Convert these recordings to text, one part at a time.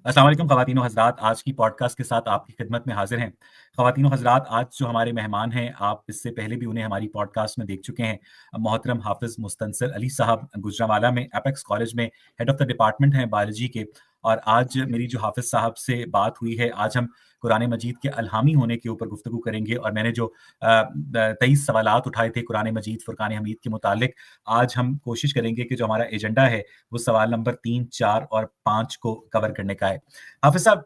अस्सलाम वालेकुम ख़वातीनो हज़रात, आज की पॉडकास्ट के साथ आपकी खिदमत में हाज़िर हैं। ख़वातीनो हज़रात, आज जो हमारे मेहमान हैं, आप इससे पहले भी उन्हें हमारी पॉडकास्ट में देख चुके हैं। मोहतरम हाफ़िज़ मुस्तंसिर अली साहब गुजरांवाला में एपेक्स कॉलेज में हेड ऑफ़ द डिपार्टमेंट हैं बायोलॉजी के। और आज मेरी जो हाफ़िज़ साहब से बात हुई है, आज हम कुरान मजीद के अल्हामी होने के ऊपर गुफ्तगू करेंगे। और मैंने जो 23 सवालात उठाए थे कुरान मजीद फ़ुरक़ान हमीद के मुतालिक, आज हम कोशिश करेंगे कि जो हमारा एजेंडा है, वो सवाल नंबर 3, 4 और 5 को कवर करने का है। हाफ़िज़ साहब,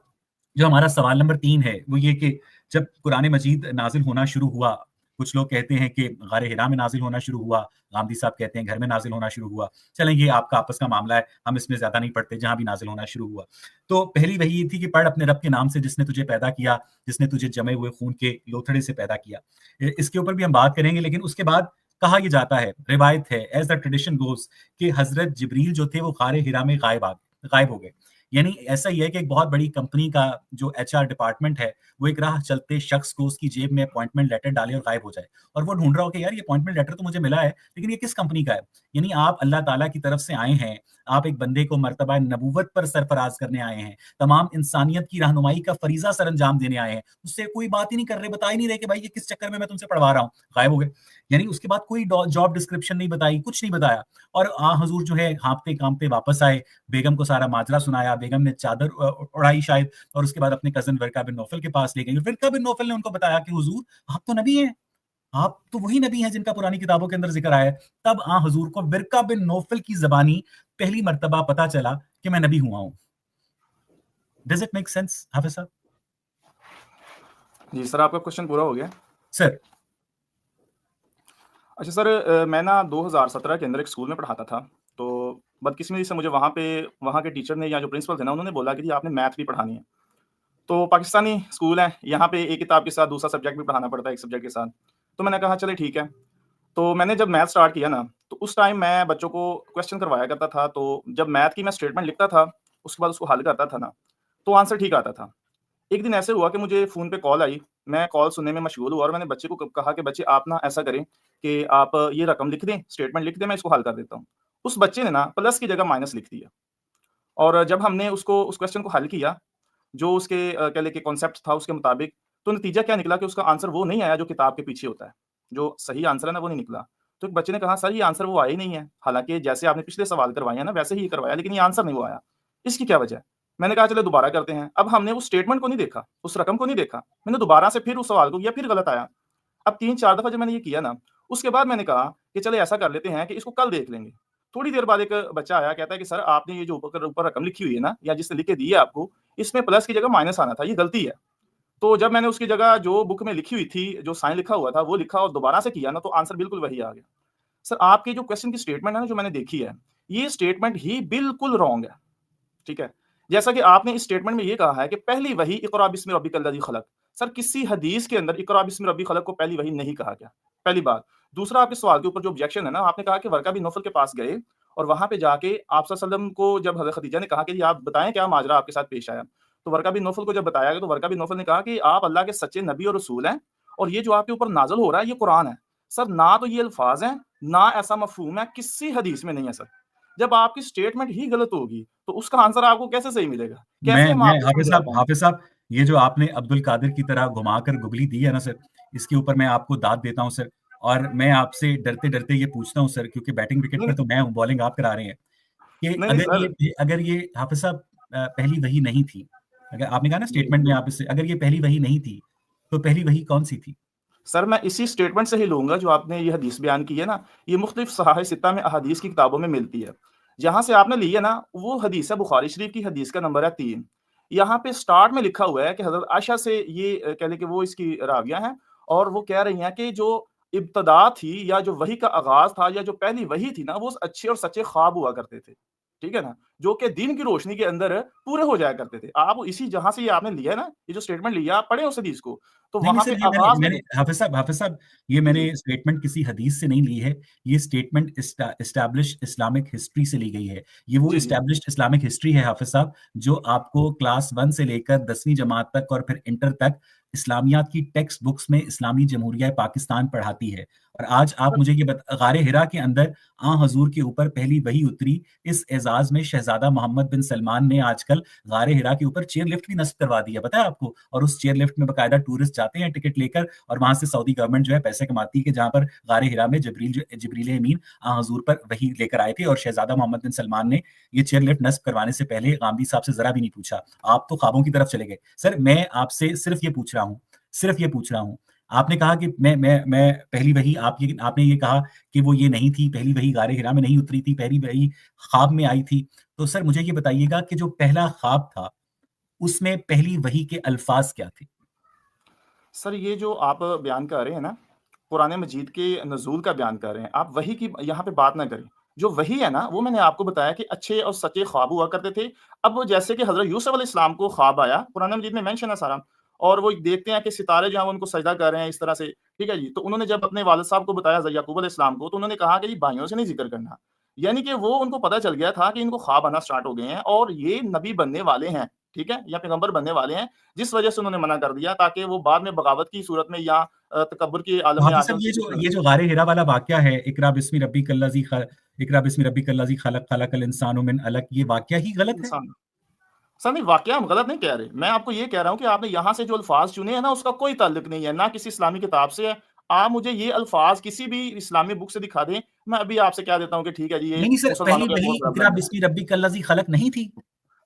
जो हमारा सवाल नंबर 3 है, वो ये कि जब कुरान मजीद नाज़िल होना शुरू हुआ, कुछ लोग कहते हैं कि गारे हिरा में नाज़िल होना शुरू हुआ, गामदी साहब कहते हैं घर में नाज़िल होना शुरू हुआ। चलें, ये आपका आपस का मामला है, हम इसमें ज़्यादा नहीं पढ़ते, जहाँ भी नाज़िल होना शुरू हुआ। तो पहली वही ये थी कि पढ़ अपने रब के नाम से जिसने तुझे पैदा किया, जिसने तुझे जमे हुए खून के लोथड़े से पैदा किया। इसके ऊपर भी हम बात करेंगे, लेकिन उसके बाद कहा ये जाता है, रिवायत है, एज़ द ट्रेडिशन गोज़, कि हज़रत जिब्रील जो थे वो गारे हिरा में गायब हो गए। यानी ऐसा ही है कि एक बहुत बड़ी कंपनी का जो एचआर डिपार्टमेंट है, वो एक राह चलते शख्स को उसकी जेब में अपॉइंटमेंट लेटर डाले और गायब हो जाए। और वो ढूँढ रहा हो कि यार ये अपॉइंटमेंट लेटर तो मुझे मिला है, लेकिन ये किस कंपनी का है? यानी आप अल्लाह ताला की तरफ से आए हैं, आप एक बंदे को मर्तबा नबूवत पर सरफराज करने आए हैं, तमाम इंसानियत की रहनुमाई का फरीज़ा सरअंजाम देने आए हैं। उससे कोई बात ही नहीं कर रहे, बता ही नहीं रहे कि भाई ये किस चक्कर में मैं तुमसे पढ़वा रहा हूँ, गायब हो गए। यानी उसके बाद कोई जॉब डिस्क्रिप्शन नहीं बताई, कुछ नहीं बताया। और हुज़ूर जो है हाँफते-काँपते वापस आए, बेगम को सारा माजरा सुनाया, बेगम ने चादर उड़ाई शायद, और उसके बाद अपने कज़न वर्का बिन नौफल के पास ले गई। वर्का बिन नौफल ने उनको बताया कि हुज़ूर, आप तो नबी हैं, आप तो वही नबी हैं जिनका पुरानी किताबों के अंदर ज़िक्र आया है। तब हुज़ूर को वर्का बिन नौफल की ज़बानी पहली मर्तबा पता चला कि मैं नबी हुआ हूँ। डज़ इट मेक सेंस हाफ़िज़ साहब? जी सर, आपका क्वेश्चन पूरा हो गया। सर। अच्छा सर, मैं ना 2017 के अंदर एक स्कूल में पढ़ाता था। तो बदकिस्मती से मुझे वहाँ के टीचर ने या जो प्रिंसिपल थे ना, उन्होंने बोला कि जी आपने मैथ भी पढ़ानी है। तो पाकिस्तानी स्कूल है, यहाँ पे एक किताब के साथ दूसरा सब्जेक्ट भी पढ़ाना पड़ता है एक सब्जेक्ट के साथ। तो मैंने कहा चलिए ठीक है। तो मैंने जब मैथ स्टार्ट किया ना, तो उस टाइम मैं बच्चों को क्वेश्चन करवाया करता था। तो जब मैथ की मैं स्टेटमेंट लिखता था, उसके बाद उसको हल करता था ना, तो आंसर ठीक आता था। एक दिन ऐसे हुआ कि मुझे फ़ोन पे कॉल आई, मैं कॉल सुनने में मशगूल हुआ और मैंने बच्चे को क कहा कि बच्चे आप ना ऐसा करें कि आप ये रकम लिख दें, स्टेटमेंट लिख दें, मैं इसको हल कर देता हूँ। उस बच्चे ने ना प्लस की जगह माइनस लिख दिया। और जब हमने उसको उस क्वेश्चन को हल किया, जो उसके कह लें कि कॉन्सेप्ट था उसके मुताबिक, तो नतीजा क्या निकला कि उसका आंसर वो नहीं आया जो किताब के पीछे होता है। जो सही आंसर है ना, वो नहीं निकला। तो एक बच्चे ने कहा, "सर ये आंसर वो आया ही नहीं है। हालाँकि जैसे आपने पिछले सवाल करवाए हैं ना, वैसे ही करवाया, लेकिन ये आंसर नहीं वो आया। इसकी क्या वजह है?" मैंने कहा, "चलो दोबारा करते हैं।" अब हमने उस स्टेटमेंट को नहीं देखा, उस रकम को नहीं देखा। मैंने दोबारा से फिर उस सवाल को किया, फिर गलत आया। अब 3-4 दफ़ा जब मैंने ये किया ना, उसके बाद मैंने कहा कि चलो ऐसा कर लेते हैं कि इसको कल देख लेंगे। थोड़ी देर बाद एक बच्चा आया, कहता है कि सर आपने ये जो ऊपर ऊपर रकम लिखी हुई है ना, या जिसने लिख के दी है आपको, इसमें प्लस की जगह माइनस आना था, ये गलती है। तो जब मैंने उसकी जगह जो बुक में लिखी हुई थी, जो साइन लिखा हुआ था, वो लिखा और दोबारा से किया ना, तो आंसर बिल्कुल वही आ गया। सर आपकी जो क्वेश्चन की स्टेटमेंट है ना, जो मैंने देखी है, ये स्टेटमेंट ही बिल्कुल रॉन्ग है। ठीक है? जैसा कि आपने इस स्टेटमेंट में ये कहा है कि पहली वही इक़रा बिस्मि रब्बिकल लज़ी खलक़। सर किसी हदीस के अंदर इक़रा बिस्मि रब्बी खलक़ को पहली वही नहीं कहा गया, पहली बात। दूसरा, आपके सवाल के ऊपर जो ऑब्जेक्शन है ना, आपने कहा कि वर्का बिन नौफल के पास गए और वहाँ पे जाके आप सल्लल्लाहु अलैहि वसल्लम को जब हज़रत खदीजा ने कहा कि जी आप बताएँ क्या माजरा आपके साथ पेश आया? तो वर्का बिन नौफल को जब बताया गया, तो वर्का बिन नौफल ने कहा कि आप अल्लाह के सच्चे नबी और रसूल हैं और ये जो आपके ऊपर नाज़िल हो रहा है, ये कुरान है। सर ना तो ये अल्फाज़ हैं, ना ऐसा मफ़हूम है, किसी हदीस में नहीं है सर। जब आपकी स्टेटमेंट ही गलत होगी, तो उसका आंसर आपको कैसे सही मिलेगा? कैसे हम मैं आपको समझा पाएँ? हाफ़िज़ साहब, ये जो आपने अब्दुल कादिर की तरह घुमाकर गुगली दी है ना सर, इसके ऊपर मैं आपको दाद देता हूँ सर। और मैं आपसे डरते-डरते ये पूछता हूँ सर, क्योंकि बैटिंग विकेट नहीं, पर तो मैं हूँ, बॉलिंग आप करा रहे हैं, कि नहीं, नहीं सर। अगर ये हाफ़िज़ साहब पहली वही नहीं थी, अगर आपने कहा ना जी। स्टेटमेंट में आप इससे, अगर ये पहली वही नहीं थी, तो पहली वही कौन-सी थी? सर मैं इसी स्टेटमेंट से ही लूँगा जो आपने ये हदीस बयान की है ना, ये मुख्तलिफ सहाह सित्ता में अहादीस की किताबों में मिलती है। जहाँ से आपने ली है ना, वो हदीस है बुखारी शरीफ की हदीस का नंबर है 3। यहाँ पे स्टार्ट में लिखा हुआ है कि हज़रत आयशा से ये कह लें कि वो इसकी रावियाँ हैं और वो कह रही हैं कि जो इब्तिदा थी या जो वही का आगाज़ था या जो पहली वही थी ना, वो अच्छे और सच्चे ख्वाब हुआ करते थे। ठीक है ना? जो कि दिन की रोशनी के अंदर पूरे हो जाया करते थे। आप इसी जहाँ से ये आपने लिया है ना, ये जो स्टेटमेंट लिया, आप पढ़ें उस हदीस को, तो नहीं, नहीं वहाँ पे सर, ये मैंने आगाज़ में मैंने लिखा हाफ़िज़ साहब, ये जी, मैंने जी। स्टेटमेंट किसी हदीस से नहीं ली है, ये स्टेटमेंट एस्टैब्लिश्ड इस्लामिक हिस्ट्री से ली गई है। ये वो जी, जी। एस्टैब्लिश्ड इस्लामिक हिस्ट्री है हाफ़िज़ साहब, जो आपको क्लास 1 से लेकर 10वीं जमात तक और फिर इंटर तक इस्लामियात की टेक्स्ट बुक्स में इस्लामी जमहूरिया पाकिस्तान पढ़ाती है। और आज आप मुझे ये गारे हिरा के अंदर हजूर के ऊपर पहली वही उतरी। इस एजाज में शहजादा मोहम्मद बिन सलमान ने आजकल गारे हिरा के ऊपर चेयर लिफ्ट भी नस्ब करवा दिया, पता है आपको? और उस चेयर लिफ्ट में बाकायदा टूरिस्ट जाते हैं टिकट लेकर, और वहां से सऊदी गवर्नमेंट जो है पैसे कमाती है कि जहां पर गारे हिरा में जिब्रील अमीन हजूर पर वही लेकर आए थे, और शहजादा मोहम्मद बिन सलमान ने ये चेयर लिफ्ट नस्ब करवाने से पहले गांधी साहब से जरा भी नहीं पूछा। आप तो ख्वाबों की तरफ चले गए। सर मैं आपसे सिर्फ ये पूछ रहा हूँ, आपने कहा कि मैं पहली वही आपने ये कहा कि वो ये नहीं थी, पहली वही गारे हिरा में नहीं उतरी थी, पहली वही ख्वाब में आई थी। तो सर मुझे ये बताइएगा कि जो पहला ख्वाब था उसमें पहली वही के अल्फाज क्या थे? सर ये जो आप बयान कर रहे हैं ना, कुरान मजीद के नज़ूल का बयान कर रहे हैं, आप वही की यहाँ पे बात ना करें। जो वही है ना, वो मैंने आपको बताया कि अच्छे और सच्चे ख्वाब हुआ करते थे। अब वो जैसे कि हज़रत यूसुफ अलैहिस्सलाम को ख्वाब आया, कुरान मजीद में मेंशन है सारा, और वो देखते हैं कि सितारे जो हैं वो उनको सजदा कर रहे हैं इस तरह से, ठीक है जी। तो उन्होंने जब अपने वालिद साहब को बताया हज़रत याकूब अलैहिस्सलाम को, तो उन्होंने कहा कि जी भाइयों से नहीं ज़िक्र करना। यानी कि वो उनको पता चल गया था कि इनको ख्वाब आना स्टार्ट हो गए हैं और ये नबी बनने वाले हैं, ठीक है? या पैगंबर बनने वाले हैं, जिस वजह से उन्होंने मना कर दिया ताकि वो बाद में बगावत की सूरत में या तकब्बुर के आलम में हाफिज आके साहब, उनसे कुछ ये जो गारे हिरा वाला वाकया है, इकरा बिस्मि रब्बिकल्लज़ी खलक खलकल इंसानु मिन अलक, ये वाकया ही गलत है? इंसान सर नहीं, वाकया हम गलत नहीं कह रहे। मैं आपको ये कह रहा हूँ कि आपने यहाँ से जो अल्फाज़ चुने हैं ना, उसका कोई ताल्लुक नहीं है, ना किसी इस्लामी किताब से है। आप मुझे ये अल्फाज़ किसी भी इस्लामी बुक से दिखा दें, मैं अभी आपसे कह देता हूँ कि ठीक है जी, ये नहीं सर, मुसलमानों पहली का एक वही बहुत बड़ा इकरा ब्लंडर है। बिस्मि रब्बिकल्लज़ी खलक नहीं थी?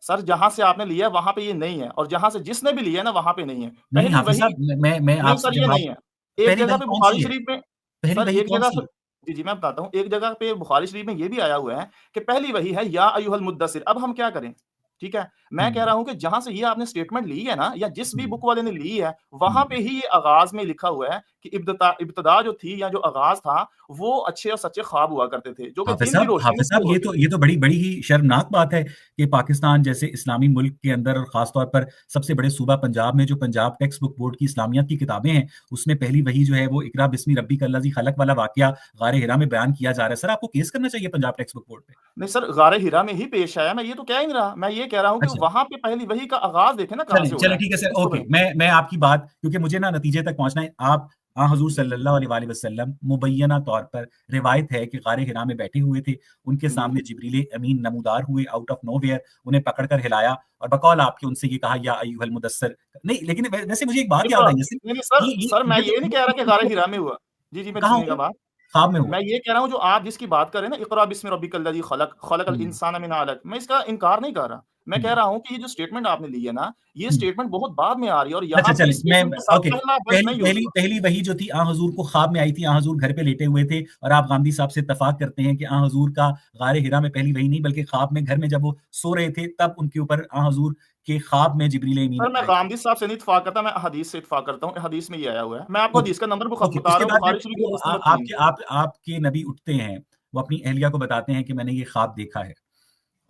सर जहाँ से आपने लिया है, वहाँ पे ये नहीं है, और जहाँ से जिसने भी लिया है ना, वहाँ पे नहीं है। नहीं पहली हाफिज वही साहब, मैं नहीं आपसे सर, ये जब नहीं आप है। एक पहली जगह वही पे कौन बुखारी सी है? शरीफ में पहली सर वही एक कौन जगह सी पे है? जी, जी, मैं बताता हूँ। एक जगह पे बुखारी शरीफ में ये भी आया हुआ है कि पहली वही है या अय्युहल मुद्दस्सिर। अब हम क्या करें? ठीक है? मैं कह हम्म, रहा हूँ कि जहाँ से ये आपने स्टेटमेंट ली है ना, या जिस भी हम्म, बुक वाले ने ली है, वहाँ पे हम्म। ही ये आगाज़ में लिखा हुआ है कि इब्तिदा जो थी या जो आगाज़ था, वो अच्छे और सच्चे ख्वाब हुआ करते थे, जो कि दिन की रोशनी में हाफिज साहब, शुरू होते थे। ये तो बड़ी ही शर्मनाक बात है कि पाकिस्तान जैसे इस्लामी मुल्क के अंदर, और खास तौर पर सबसे बड़े सूबा पंजाब में, जो पंजाब टेक्स्ट बुक बोर्ड की इस्लामियात की किताबें हैं, उसमें पहली वही जो है वो इकरा बिस्मि रब्बिकल्लज़ी खलक वाला वाकया गारे हिरा में बयान किया जा रहा है। सर आपको केस करना चाहिए पंजाब टेक्स्ट बुक बोर्ड पे। नहीं सर, गारे हिरा में ही पेश आया, मैं ये तो कह ही नहीं रहा। मैं ये कह रहा हूँ कि अच्छा, वहाँ पे पहली वही का आगाज़ देखें ना कहाँ चलें से हो रहा चलें, है। ठीक है सर, इसको ओके। देखें। मैं आपकी बात, क्योंकि मुझे ना नतीजे तक पहुंचना है। आप हजूर सल्लल्लाहु अलैहि वसल्लम मुबैना तौर पर, रिवायत है कि गारे हिरा में बैठे हुए थे, उनके जी। सामने जिब्रील अमीन नमूदार हुए आउट ऑफ नोवेयर, उन्हें पकड़कर हिलाया और बकौल आपके उनसे ये कहा या अय्युहल मुदस्सिर। नहीं, लेकिन वैसे मुझे एक बात याद इक़रा आई है। नहीं, नहीं सर, सर मैं ये ये नहीं कह रहा कि गारे हिरा में हुआ। जी, जी, मेरी कहाँ सुनिएगा हुआ? बात। ख्वाब में हुआ? मैं ये कह रहा हूँ जो आप जिसकी बात कर रहे हैं ना, इक़रा बिस्मि रब्बिकल्लज़ी खलक खलकल हम्म, इंसान मिन अलक, मैं इसका इनकार नहीं कर रहा। मैं कह हम्म, रहा हूँ कि ये जो स्टेटमेंट आपने ली है ना, ये हम्म। स्टेटमेंट बहुत बाद में आ रही है, और अच्छा यहाँ पे चलें, इस मैं स्टेटमेंट के साथ ओके। पहला लफ्ज़ पहली नहीं यूज़ पहली हुआ। पहली वही जो थी हजूर को ख्वाब में आई थी, हजूर घर पे लेटे हुए थे, और आप गांधी साहब से इत्तेफाक करते हैं कि हजूर का गारे हिरा में पहली वही नहीं, बल्कि ख्वाब में घर में जब वो सो रहे थे तब उनके ऊपर हजूर के ख्वाब में जिब्रील अमीन सर मैं आए थे। गामदी साहब से नहीं इत्तेफ़ाक करता, मैं हदीस से इत्तेफ़ाक करता हूँ। हदीस में ये आया हुआ है। मैं आपको ओके, हदीस का नंबर ओके। बता उसके रहा हूँ, बाद फिर बुखारी शरीफ की वो हदीस नंबर 3। आपके नबी उठते हैं, वो अपनी अहलिया को बताते हैं कि मैंने ये ख्वाब देखा है,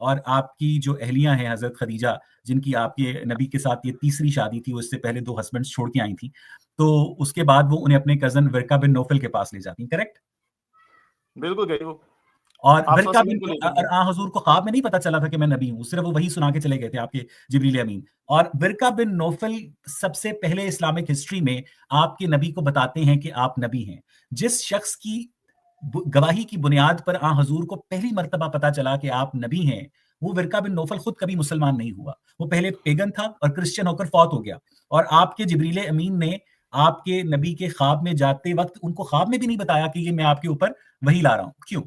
और आपकी जो अहलियां हैं हजरत खदीजा, जिनकी आपके नबी के साथ ये तीसरी शादी थी, वो इससे पहले 2 हस्बैंड्स छोड़ के आई थी, तो उसके बाद वो उन्हें अपने कजन वर्का बिन नौफल के पास ले जाती, करेक्ट? बिल्कुल गई वो। और आप वर्का सल्लल्लाहु बिन अलैहि वसल्लम को लेकर और गई। हजूर को ख्वाब में नहीं पता चला था कि मैं नबी हूँ, सिर्फ वो वही सुना के चले गए थे आपके जिब्रील अमीन। और वर्का बिन नौफल सबसे पहले इस्लामिक हिस्ट्री में आपके नबी को बताते हैं कि आप नबी हैं। जिस शख्स की गवाही की बुनियाद पर हजूर को पहली मर्तबा पता चला कि आप नबी हैं, वो वर्का बिन नौफल खुद कभी मुसलमान नहीं हुआ। वो पहले पेगन था और क्रिश्चियन होकर फौत हो गया, और आपके जिब्रील अमीन ने आपके नबी के ख्वाब में जाते वक्त उनको ख्वाब में भी नहीं बताया कि ये मैं आपके ऊपर वही ला रहा हूँ। क्यों?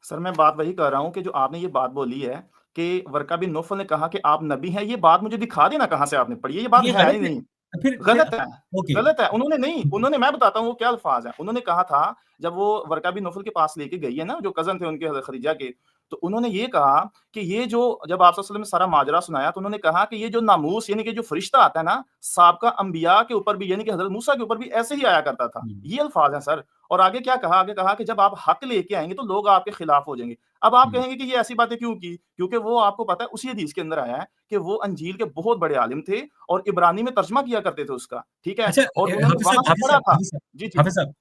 सर मैं बात वही कर रहा हूँ कि जो आपने ये बात बोली है कि वर्का बिन नौफल ने कहा कि आप नबी हैं, ये बात मुझे दिखा देना कहाँ से आपने पढ़ी है? ये बात ये है गलत ही है। नहीं। फिर गलत है, ओके। गलत है। उन्होंने नहीं, उन्होंने मैं बताता हूँ वो क्या अल्फ़ाज़ हैं। उन्होंने कहा था जब वो वर्का बिन नौफल के पास लेके गई है ना, जो कज़न थे उनके हज़रत खदीजा के, तो उन्होंने ये कहा कि ये जो जब आप सल्लल्लाहु अलैहि वसल्लम ने सारा माजरा सुनाया, तो उन्होंने कहा कि ये जो नामूस यानी कि जो फरिश्ता आता है ना, साबका अंबिया के ऊपर भी यानी कि हज़रत मूसा के ऊपर भी ऐसे ही आया करता था। हुँ, ये अल्फ़ाज़ हैं सर। और आगे क्या कहा? आगे कहा कि जब आप हक़ लेके आएँगे तो लोग आपके खिलाफ हो जाएँगे। अब आप हुँ। कहेंगे कि ये ऐसी बातें क्यों की? क्योंकि वो आपको पता है उसी हदीस के अंदर आया है कि वो अंजील के बहुत बड़े आलिम थे और इब्रानी में तर्जुमा किया करते थे उसका, ठीक है? अच्छा, और उन्होंने वहाँ से पढ़ा था। जी, जी। हाफ़िज़ साहब,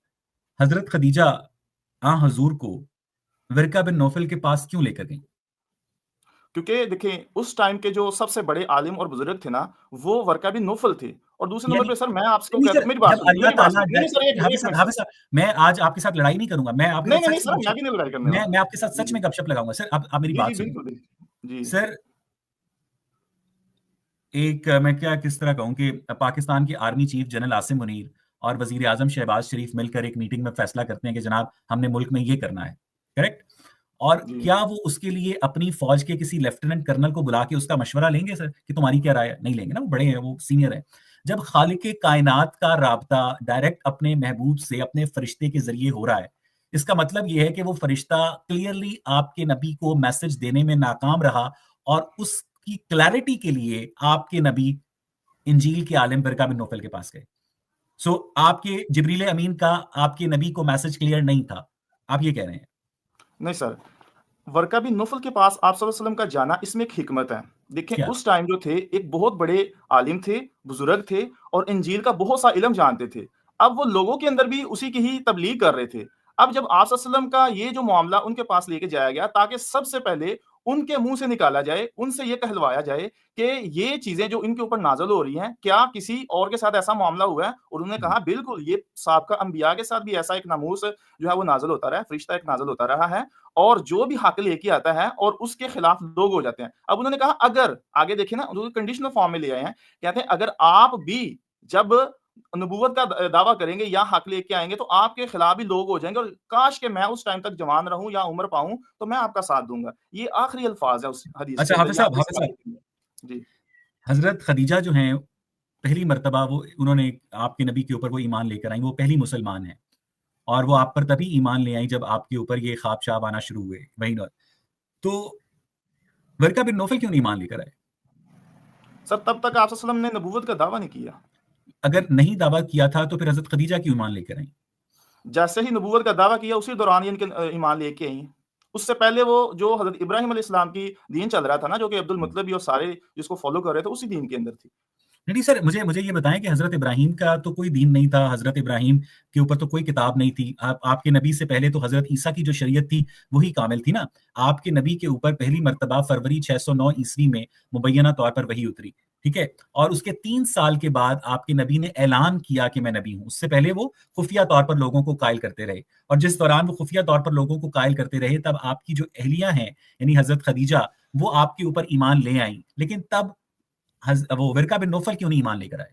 हज़रत ख़दीजा हज़ूर को वर्का बिन नौफल के पास क्यों लेकर गईं? क्योंकि देखिए उस टाइम के जो सबसे बड़े आलिम और बुजुर्ग थे ना, वो वर्का बिन नौफल थे। और दूसरे नंबर यानी पे सर मैं आपको नहीं कहता सर, हूँ, मेरी बात जब सुनिए, अल्लाह मेरी बात ताला सुनिए। नहीं, नहीं सर, एक हाफिज मिनट साहब, सर। मैं आज आपके साथ लड़ाई नहीं करूंगा, मैं आपके नहीं, साथ नहीं, नहीं सच में सर, मैं भी नहीं लड़ाई करने वाला। मैं आपके साथ जी, सच जी। में गपशप लगाऊंगा सर। अब आप मेरी जी, जी, बात सुनिए बिल्कुल, बिल्कुल। जी। सर। एक मैं क्या किस तरह कहूं कि पाकिस्तान के army chief general Asim Munir और वजीर आजम शहबाज शरीफ मिलकर एक मीटिंग में फैसला करते हैं कि जनाब हमने मुल्क में ये करना है, करेक्ट? और जी। क्या वो उसके लिए अपनी फौज के किसी लेफ्टिनेंट कर्नल को बुला के उसका मशवरा लेंगे सर कि तुम्हारी क्या राय है? नहीं लेंगे ना, वो बड़े हैं, वो सीनियर है। जब खालिक कायनात का राब्ता डायरेक्ट अपने महबूब से अपने फरिश्ते के जरिए हो रहा है, इसका मतलब यह है कि वो फरिश्ता क्लियरली आपके नबी को मैसेज देने में नाकाम रहा, और उसकी क्लैरिटी के लिए आपके नबी इंजील के आलिम बरका बिन नौफल के पास गए। सो आपके जिब्रील अमीन का आपके नबी को मैसेज क्लियर नहीं था, आप ये कह रहे हैं? नहीं सर, वर्का बिन नौफल के पास आप सल्लल्लाहु अलैहि वसल्लम का जाना, इसमें एक हिकमत है। देखें क्या? उस टाइम जो थे, एक बहुत बड़े आलिम थे, बुजुर्ग थे और इंजील का बहुत सा इल्म जानते थे। अब वो लोगों के अंदर भी उसी की ही तबलीग कर रहे थे। अब जब आप सल्लल्लाहु अलैहि वसल्लम का ये जो मामला उनके पास लेके जाया गया, ताकि सबसे पहले उनके मुँह से निकाला जाए, उनसे ये कहलवाया जाए कि ये चीज़ें जो इनके ऊपर नाज़िल हो रही हैं, क्या किसी और के साथ ऐसा मामला हुआ है? और उन्होंने कहा बिल्कुल, ये साबका अंबिया के साथ भी ऐसा एक नामूस जो है वो नाज़िल होता रहा है, फरिश्ता एक नाज़िल होता रहा है। और जो भी हक लेके आता है और उसके खिलाफ लोग हो जाते हैं। अब उन्होंने कहा अगर आगे देखिए ना, उन्होंने कंडीशनल फॉर्म में ले आए हैं। कहते हैं अगर आप भी जब नबूवत का दावा करेंगे या हक लेके आएँगे, तो आपके खिलाफ भी लोग हो जाएँगे और काश कि मैं उस टाइम तक जवान रहूँ या उम्र पाऊँ, तो मैं आपका साथ दूँगा। ये आखिरी अल्फाज़ है उस हदीस के अच्छा अंदर हाफिज या साहब, इस हाफिज आयत साहब, के अंदर। जी। हजरत खदीजा जो हैं, पहली मर्तबा वो उन्होंने आपके नबी के ऊपर वो ईमान लेकर आई, वो पहली मुसलमान है, और वो आप पर तभी ईमान ले आई जब आपके ऊपर ये ख्वाब शाब आना शुरू हुए, वही ना? तो वर्का बिन नौफल क्यों नहीं ईमान लेकर आए? सर तब तक आप सल्लल्लाहु अलैहि वसल्लम ने नबूवत का दावा नहीं किया। अगर नहीं दावा किया था तो फिर हजरत खदीजा क्यों ईमान लेकर आई? जैसे ही नबूवत का दावा किया, उसी दौरान ही इनके ईमान लेके आई। उससे पहले वो जो हज़रत इब्राहीम अलैहिस्सलाम की दीन चल रहा था ना, जो कि अब्दुल मुत्तलिब और सारे जिसको फ़ॉलो कर रहे थे, उसी दीन के अंदर थी। नहीं सर, मुझे मुझे ये बताएं कि हजरत इब्राहिम का तो कोई दीन नहीं था, हजरत इब्राहिम के ऊपर तो कोई किताब नहीं थी। आपके नबी से पहले तो हजरत ईसा की जो शरीयत थी वही कामिल थी ना। आपके नबी के ऊपर पहली मर्तबा फरवरी 609 ईस्वी में मुबैना तौर पर वही उतरी, ठीक है? और उसके 3 साल के बाद आपके नबी ने ऐलान किया कि मैं नबी हूं। उससे पहले वो खुफिया तौर पर लोगों को कायल करते रहे, और जिस दौरान वो खुफिया तौर पर लोगों को कायल करते रहे, तब आपकी जो अहलिया हैं यानी हजरत खदीजा, वो आपके ऊपर ईमान ले आई। लेकिन तब वो विरका बिन नौफल क्यों नहीं ईमान लेकर आए?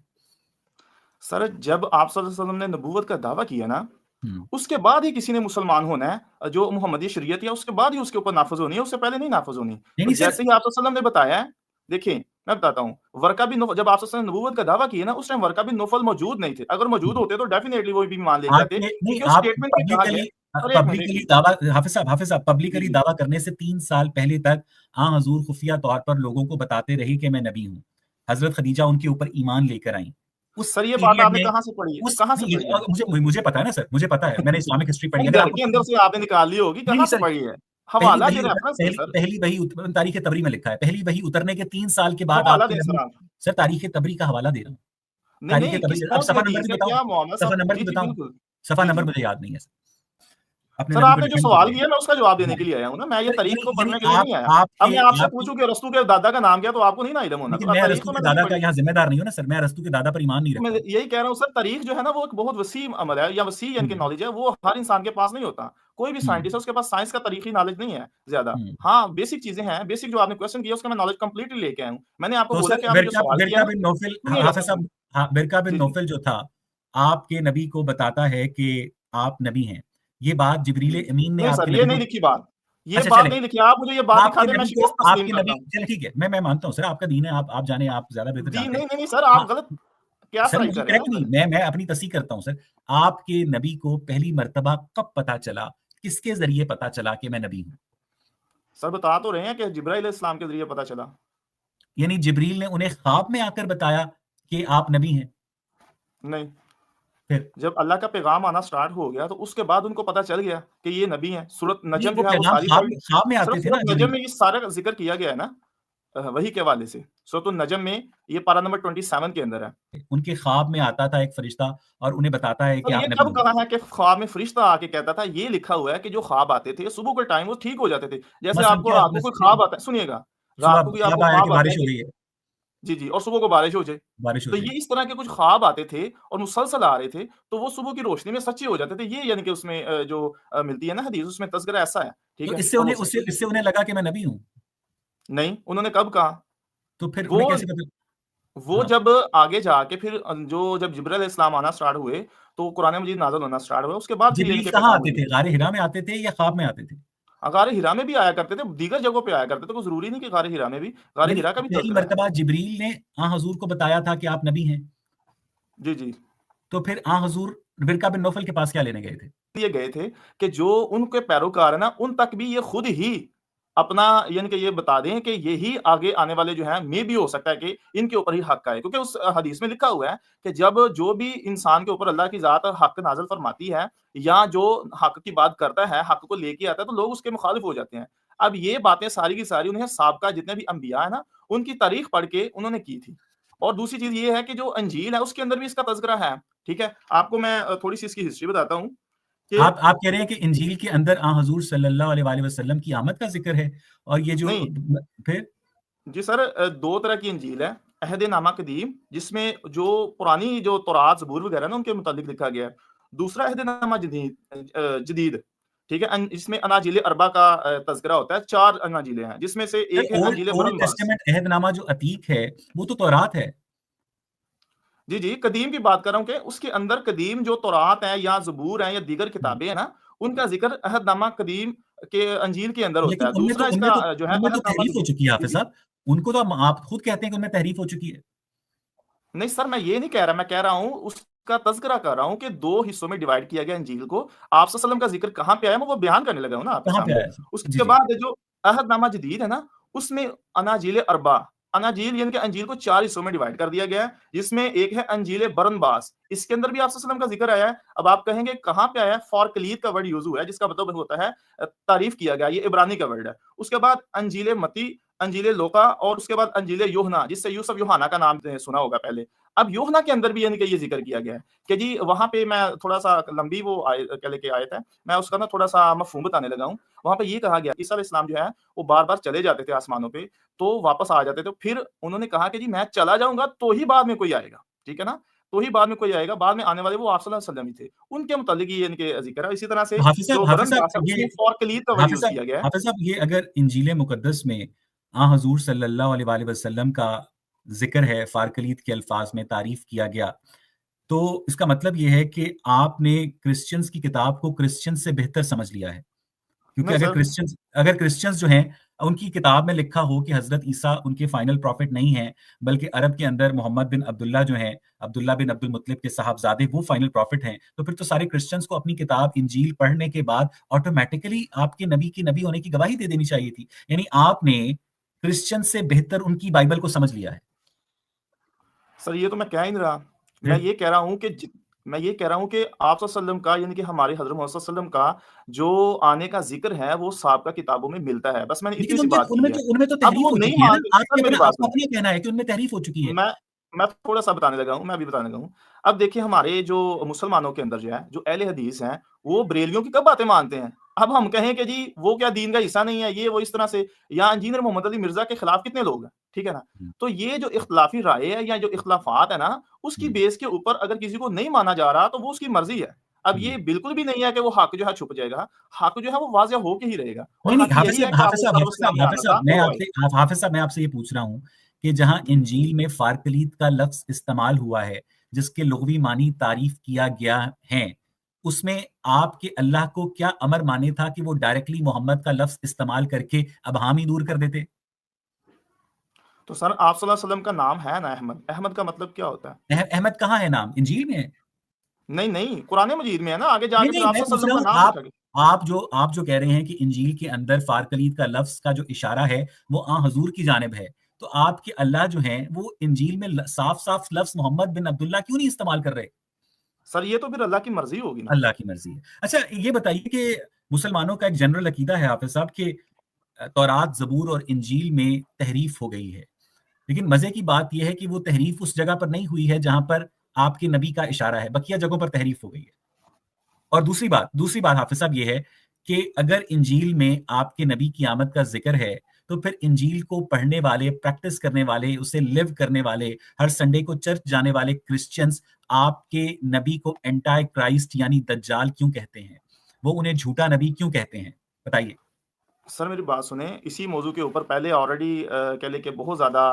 सर जब आप सल्लल्लाहु अलैहि वसल्लम ने नबूवत का दावा किया ना, हम्म। उसके बाद ही किसी ने मुसलमान होना है, जो मुहम्मदी शरीयत है उसके बाद ही उसके ऊपर नाफ़िज़ होनी है, उससे पहले नहीं नाफ़िज़ होनी। नहीं और नहीं सर। जैसे ही आप सल्लल्लाहु अलैहि वसल्लम ने बताया है, देखिए मैं बताता हूँ, वर्का बिन नौफल जब आप सल्लल्लाहु अलैहि वसल्लम ने नबूवत का दावा किया ना, उस टाइम वर्का बिन नौफल मौजूद नहीं थे। अगर मौजूद हम्म। होते तो डेफिनिटली वो भी ईमान लेके आते, आपने नहीं, क्योंकि उस आप स्टेटमेंट में कहा गया पब्लिकली है। Sir 1 minute, 1 publicly minute. दावा, हाफिज साहब जी, पब्लिकली जी। दावा करने से 3 साल पहले तक हजूर खुफिया तौर पर लोगों को बताते रहे कि मैं नबी हूँ। हजरत खदीजा उनके ऊपर ईमान लेकर आई। उस सर ये बात पीरियड आपने में कहाँ से पढ़ी है? उस कहाँ से नहीं, पढ़ी है? मुझे मुझे पता है ना सर, मुझे पता है, मैंने इस्लामिक हिस्ट्री पढ़ी नहीं, है। अगर घर आपको के अंदर से आपने निकाल ली होगी, नहीं कहाँ से सर, पढ़ी है? पहली हवाला वही दे उतर, रेफरेंस दें पहली सर। पहली वही तारीख तबरी में लिखा है, पहली वही उतरने के 3 साल के बाद हवाला आपके दें सर नबी। आप। सर तारीख तबरी का हवाला दे रहा हूँ। नहीं, तारीख नहीं, तबरी, किस अब कौन-सी सफा नंबर हदीस भी है? बताऊं? क्या मामला सफा साहब? नंबर जी, भी जी, बताऊं? बिल्कुल। सफा जी, नंबर जी। मुझे याद नहीं है सर। अपने सर नबी को आपने जो डिफेंड सवाल करें। किया मैं उसका जवाब देने हाँ। के लिए आया हूँ ना, मैं ये तारीख को यानी पढ़ने के लिए आप नहीं आया। अब आपके मैं आपसे आपकी पूछूँ कि रस्तु के दादा का नाम क्या है, तो आपको नहीं ना इल्म होना, लेकिन तो मैं तारीख रस्तू तो के मैंने नहीं दादा का पढ़ी। यहाँ जिम्मेदार नहीं हूँ ना सर, मैं रस्तू के दादा पर ईमान नहीं मैं रखता हूँ। यही कह रहा हूँ सर, तारीख जो है ना वो एक बहुत वसीम अमल है या वसी यानी कि हम्म। नॉलेज है, वो हर इंसान के पास नहीं होता। कोई भी साइंटिस्ट है, हम्म। उसके पास साइंस का तारीखी नॉलेज नहीं है ज़्यादा। हम्म। हाँ, बेसिक चीज़ें हैं, बेसिक जो आपने क्वेश्चन किया उसका मैं नॉलेज कंप्लीटली लेके आया हूँ। मैंने आपको तो बोला सर कि आपने जो सवाल किया बिरका ना, बिन नौफल, सुनिएगा हाफिज सर। साहब, हाँ, बिरका बिन जी, जी, नौफल जो था, आपके नबी को बताता है कि आप नबी हैं। ये बात जी। जिब्रील अमीन ने नहीं आपके सर, ये नबी नहीं को। लिखी बात। ये अच्छा बात चले, नहीं लिखी, आप मुझे ये बात दिखा आपके दें, मैं नबी को, शिकस्त तस्लीम आपके करता नबी, हूँ। चलिए ठीक है, मैं मानता हूँ सर, आपका दीन है, आप जाने, आप ज्यादा बेहतर जी, जानते हैं। नहीं, नहीं, नहीं सर, हाँ, आप गलत क्या सर सराही मुझे कर रहे हैं करेक्ट ना नहीं, सर। मैं अपनी तस्दीक करता हूँ सर। आपके नबी को पहली मर्तबा कब पता चला, किसके जरिए पता चला कि मैं नबी हूँ? सर बता तो रहे हैं कि जिब्राइल अलैहिस्सलाम के ज़रिए पता चला। यानी जिब्रील ने उन्हें ख्वाब में आकर बताया कि आप नबी हैं? नहीं, फिर जब अल्लाह का पैगाम आना स्टार्ट हो गया, तो उसके बाद उनको पता चल गया कि ये नबी हैं। सूरत नहीं, नजम वो जो है वो पैगाम सारी ख्वाब पढ़। ख्वाब में सिर्फ आते थे सूरत ना नजम जिब्रील। में ये सारा ज़िक्र किया गया है ना, वही के हवाले से। सूरत नजम में ये पारा नंबर 27 के अंदर है। उनके ख्वाब में आता था एक फरिश्ता और उन्हें बताता है कि सर ये आप नबी कब हैं। कहा है कि ख्वाब में फरिश्ता आके कहता था? ये लिखा हुआ है कि जो ख्वाब आते थे सुबह के टाइम वो ठीक हो जाते थे। जैसे मसलन आपको क्या रात को कोई मसलन? ख्वाब आता है, सुनिएगा, रात को भी आपको ख्वाब आया कि ख्वाब आता बारिश है हो कि रही है, जी, जी, और सुबह को बारिश हो जाए। बारिश हो तो जाए। ये इस तरह के कुछ ख्वाब आते थे और मुसलसल आ रहे थे, तो वो सुबह की रोशनी में सच्चे हो जाते थे। ये यानी कि उसमें जो मिलती है ना हदीस, उसमें तज़किरा ऐसा है, ठीक तो है? इससे और वो उन्हें सच्ची है। इससे उन्हें लगा कि मैं नबी हूँ, नहीं, उन्होंने कब कहा? तो फिर वो उन्हें कैसे पता? वो हाँ, जब आगे जाके फिर जो जब जिब्रील अलैहिस्सलाम आना स्टार्ट हुए, तो कुरान मजीद नाज़िल होना स्टार्ट हुआ, उसके बाद फिर यानी जिब्रील कि कहाँ पैगाम आते हुई। थे? गारे हिरा में आते थे या ख्वाब में आते थे? गारे हिरा में भी आया करते थे, दीगर जगहों पे आया करते थे, कोई ज़रूरी नहीं कि गारे हिरा में भी, गारे नहीं, हिरा का नहीं, भी पहली तज़किरा है। मर्तबा जिब्रील ने हज़ूर को बताया था कि आप नबी हैं, जी, जी। तो फिर हज़ूर बिरका बिन नौफल के पास क्या लेने गए थे? लिए गए थे कि जो उनके पैरोकार हैं ना, उन तक भी ये खुद ही अपना यानी कि ये बता दें कि यही आगे आने वाले जो हैं, मे भी हो सकता है कि इनके ऊपर ही हक़ आए। क्योंकि उस हदीस में लिखा हुआ है कि जब जो भी इंसान के ऊपर अल्लाह की ज़ात हक़ नाज़िल फरमाती है या जो हक़ की बात करता है, हक़ को लेके आता है, तो लोग उसके मुखालिफ हो जाते हैं। अब ये बातें सारी की सारी उन्हें साबका जितने भी अंबिया हैं ना, उनकी तारीख पढ़ के उन्होंने की थी। और दूसरी चीज़ ये है कि जो अंजील है, उसके अंदर भी इसका तज़किरा है। ठीक है? आपको मैं थोड़ी-सी इसकी हिस्ट्री बताता हूँ कि आप कह रहे हैं कि इंजील के अंदर हज़ूर सल्लल्लाहु अलैहि वसल्लम की आमद का ज़िक्र है और ये जो नहीं, फिर? जी सर 2 तरह की इंजील है। अहद-ए-नामा कदीम जिसमें जो पुरानी जो तौरात, ज़बूर वगैरह है ना उनके मुताबिक लिखा गया है। दूसरा अहद-ए-नामा जदीद, ठीक है? इसमें अनाजील अरबा का तज़किरा होता है। 4 अनाजीलें हैं जिसमें से सर, एक है ओल्ड अंजील ओल्ड बरनबास। टेस्टामेंट अहदनामा जो अतीक है, वो तो तौरात है। जी, जी, कदीम की बात कर रहा हूँ कि उसके अंदर कदीम जो तौरात है या ज़बूर है या दीगर हुँ। किताबें हैं ना, उनका ज़िक्र अहदनामा कदीम के अंजील के अंदर होता लेकिन है। दूसरा इसका जो है उनमें तो अहदनामा तहरीफ हो जदीद। चुकी है जी, हाफ़िज़ जी। साहब। उनको तो आप खुद कहते हैं कि उनमें तहरीफ हो चुकी है। नहीं सर, मैं ये नहीं कह रहा, मैं कह रहा हूँ उसका तज़किरा कर रहा हूँ कि 2 हिस्सों में डिवाइड किया गया इंजील को। आप सल्लल्लाहु अलैहि वसल्लम का ज़िक्र कहाँ पे आया, मैं वो बयान करने लगा हूँ ना आपके कहाँ पे सामने। आया है? जी, उसके जी। बाद जो अहदनामा जदीद है ना, उसमें अनाजील अरबा, अनाजील यानी कि अंजील को 4 हिस्सों में डिवाइड कर दिया गया है, जिसमें एक है अंजील बरनबास। इसके अंदर भी आप सल्लल्लाहु अलैहि वसल्लम का ज़िक्र आया है। अब आप कहेंगे कहाँ पे आया है? फ़ॉर-कलीद का वर्ड यूज़ हुआ है, जिसका मतलब होता है तारीफ़ किया गया, ये इब्रानी का वर्ड है। उसके बाद अंजील मत्ती, अंजील लूका और उसके बाद अंजील यूहन्ना, जिससे यूसुफ यूहन्ना का नाम सुना होगा पहले। अब यूहन्ना के अंदर भी यानी कि ये ज़िक्र किया गया है कि जी वहाँ पे मैं थोड़ा-सा लंबी वो क्या लेके आयत है, मैं उसका ना थोड़ा-सा मफ़हूम बताने लगा हूँ। वहाँ पे ये कहा गया ईसा अलैहिस्सलाम जो है, वो बार-बार चले जाते थे आसमानों पे, तो वापस आ जाते थे। फिर उन्होंने कहा कि जी मैं चला जाऊँगा तो ही बाद में कोई आएगा, ठीक है ना? तो ही बाद में कोई आएगा, बाद में आने वाले वो आप सल्लल्लाहु अलैहि वसल्लम ही थे। उनके मुतालिक ये इनके ज़िक्र है। इसी तरह से तो जो हाफ़िज़ साहब बरनबास है ये उसमें फ़ॉर कलीद का वर्ड यूज़ किया गया है। हाफ़िज़ साहब ये अगर इंजील मुक़द्दस में हज़ूर सल्लल्लाहु अलैहि वसल्लम का ज़िक्र है, फ़ारकलीत के अल्फ़ाज़ में तारीफ़ किया गया, तो इसका मतलब ये है कि आपने क्रिश्चियंस की किताब को क्रिश्चियन से बेहतर समझ लिया है। क्योंकि नहीं सर। अगर क्रिश्चियंस जो हैं, उनकी किताब में लिखा हो कि हज़रत ईसा उनके फाइनल प्रॉफ़िट नहीं हैं, बल्कि अरब के अंदर मोहम्मद बिन अब्दुल्ला जो हैं, अब्दुल्ला बिन अब्दुल मुत्तलिब के साहबज़ादे वो फाइनल प्रॉफ़िट हैं, तो फिर तो सारे क्रिश्चियंस को अपनी किताब इंजील पढ़ने के बाद ऑटोमैटिकली आपके नबी की नबी होने की गवाही दे देनी चाहिए थी। यानी आपने क्रिश्चियन से बेहतर उनकी बाइबल को समझ लिया है। सर ये तो मैं कह ही नहीं रहा। मैं फिर ये कह रहा हूँ कि मैं ये कह रहा हूँ कि आप सल्लल्लाहु अलैहि वसल्लम का यानी कि हमारे हज़रत मोहम्मद सल्लल्लाहु अलैहि वसल्लम का जो आने का ज़िक्र है, वो साहब का किताबों में मिलता है। बस मैंने लेकिन इतनी सी बात की है। उनमें तो अब तहरीफ वो हो नहीं चुकी है ना? मानते, सर मेरी बात आपका सुनें। अपना कहना है कि उनमें तहरीफ हो चुकी है। मैं मैं थोड़ा-सा बताने लगा हूँ, मैं अभी बताने लगा हूँ। अब देखिए हमारे जो मुसलमानों के अंदर जो है, जो अहले हदीस हैं, वो बरेलवियों की कब बातें मानते हैं? अब हम कहें कि जी वो क्या दीन का हिस्सा नहीं है, ये वो इस तरह से या इंजीनियर मोहम्मद अली मिर्ज़ा के खिलाफ कितने लोग हैं, ठीक है ना? हुँ, तो ये जो इख्तिलाफ़ी राय है या जो इख्तिलाफ़ात है ना, उसकी हुँ, बेस के ऊपर अगर किसी को नहीं माना जा रहा, तो वो उसकी मर्ज़ी है। अब हुँ। ये बिल्कुल भी नहीं है कि वो हक़ जो है छुप जाएगा, हक़ जो है वो वाज़िह होके ही रहेगा और नहीं, नहीं, हक़ यही है कि आपको इस्लाम में आना था, तो वो आए। हाफ़िज़ साहब मैं आपसे ये पूछ रहा हूँ कि जहाँ जी। इंजील में फ़ारकलीत का लफ़्ज़ इस्तेमाल हुआ है, जिसके लुग़वी मानी तारीफ़ किया गया है, उसमें आपके अल्लाह को क्या अमर माने था कि वो डायरेक्टली मोहम्मद का लफ़्ज़ इस्तेमाल करके अबहाम ही दूर कर देते? तो सर आप सल्लल्लाहु अलैहि वसल्लम का नाम है ना अहमद, अहमद का मतलब क्या होता है? अहमद कहाँ है नाम? इंजील में है? नहीं, नहीं, कुरान मजीद में है ना, आगे नहीं, जाके फिर नहीं, आप मैं सल्लल्लाहु पूछ अलैहि रहा वसल्लम हूँ का नाम लिखा गया। आप जो कह रहे हैं कि इंजील के अंदर फ़ारकलीत का लफ़्ज़ का जो इशारा है, वो हज़ूर की जानिब है। तो आपके अल्लाह जो हैं, वो इंजील में साफ-साफ लफ़्ज़ मोहम्मद बिन अब्दुल्ला क्यों नहीं इस्तेमाल कर रहे? सर ये तो फिर अल्लाह की मर्ज़ी होगी ना। अल्लाह की मर्ज़ी है। अच्छा ये बताइए कि मुसलमानों का एक जनरल अकीदा है हाफ़िज़ साहब कि तौरात, ज़बूर और इंजील में तहरीफ़ हो गई है। लेकिन मज़े की बात ये है कि वो तहरीफ़ उस जगह पर नहीं हुई है जहाँ पर आपके नबी का इशारा है, बकिया जगहों पर तहरीफ़ हो गई है। और दूसरी बात हाफ़िज़ साहब ये है कि अगर इंजील में आपके नबी की आमद का ज़िक्र है, तो फिर इंजील को पढ़ने वाले, प्रैक्टिस करने वाले, उसे लिव करने वाले, हर संडे को चर्च जाने वाले क्रिश्चियंस आपके नबी को एंटी क्राइस्ट यानी दज्जाल क्यों कहते हैं? वो उन्हें झूठा नबी क्यों कहते हैं? बताइए। सर मेरी बात सुने, इसी मौजू के ऊपर पहले ऑलरेडी कह लें कि बहुत ज़्यादा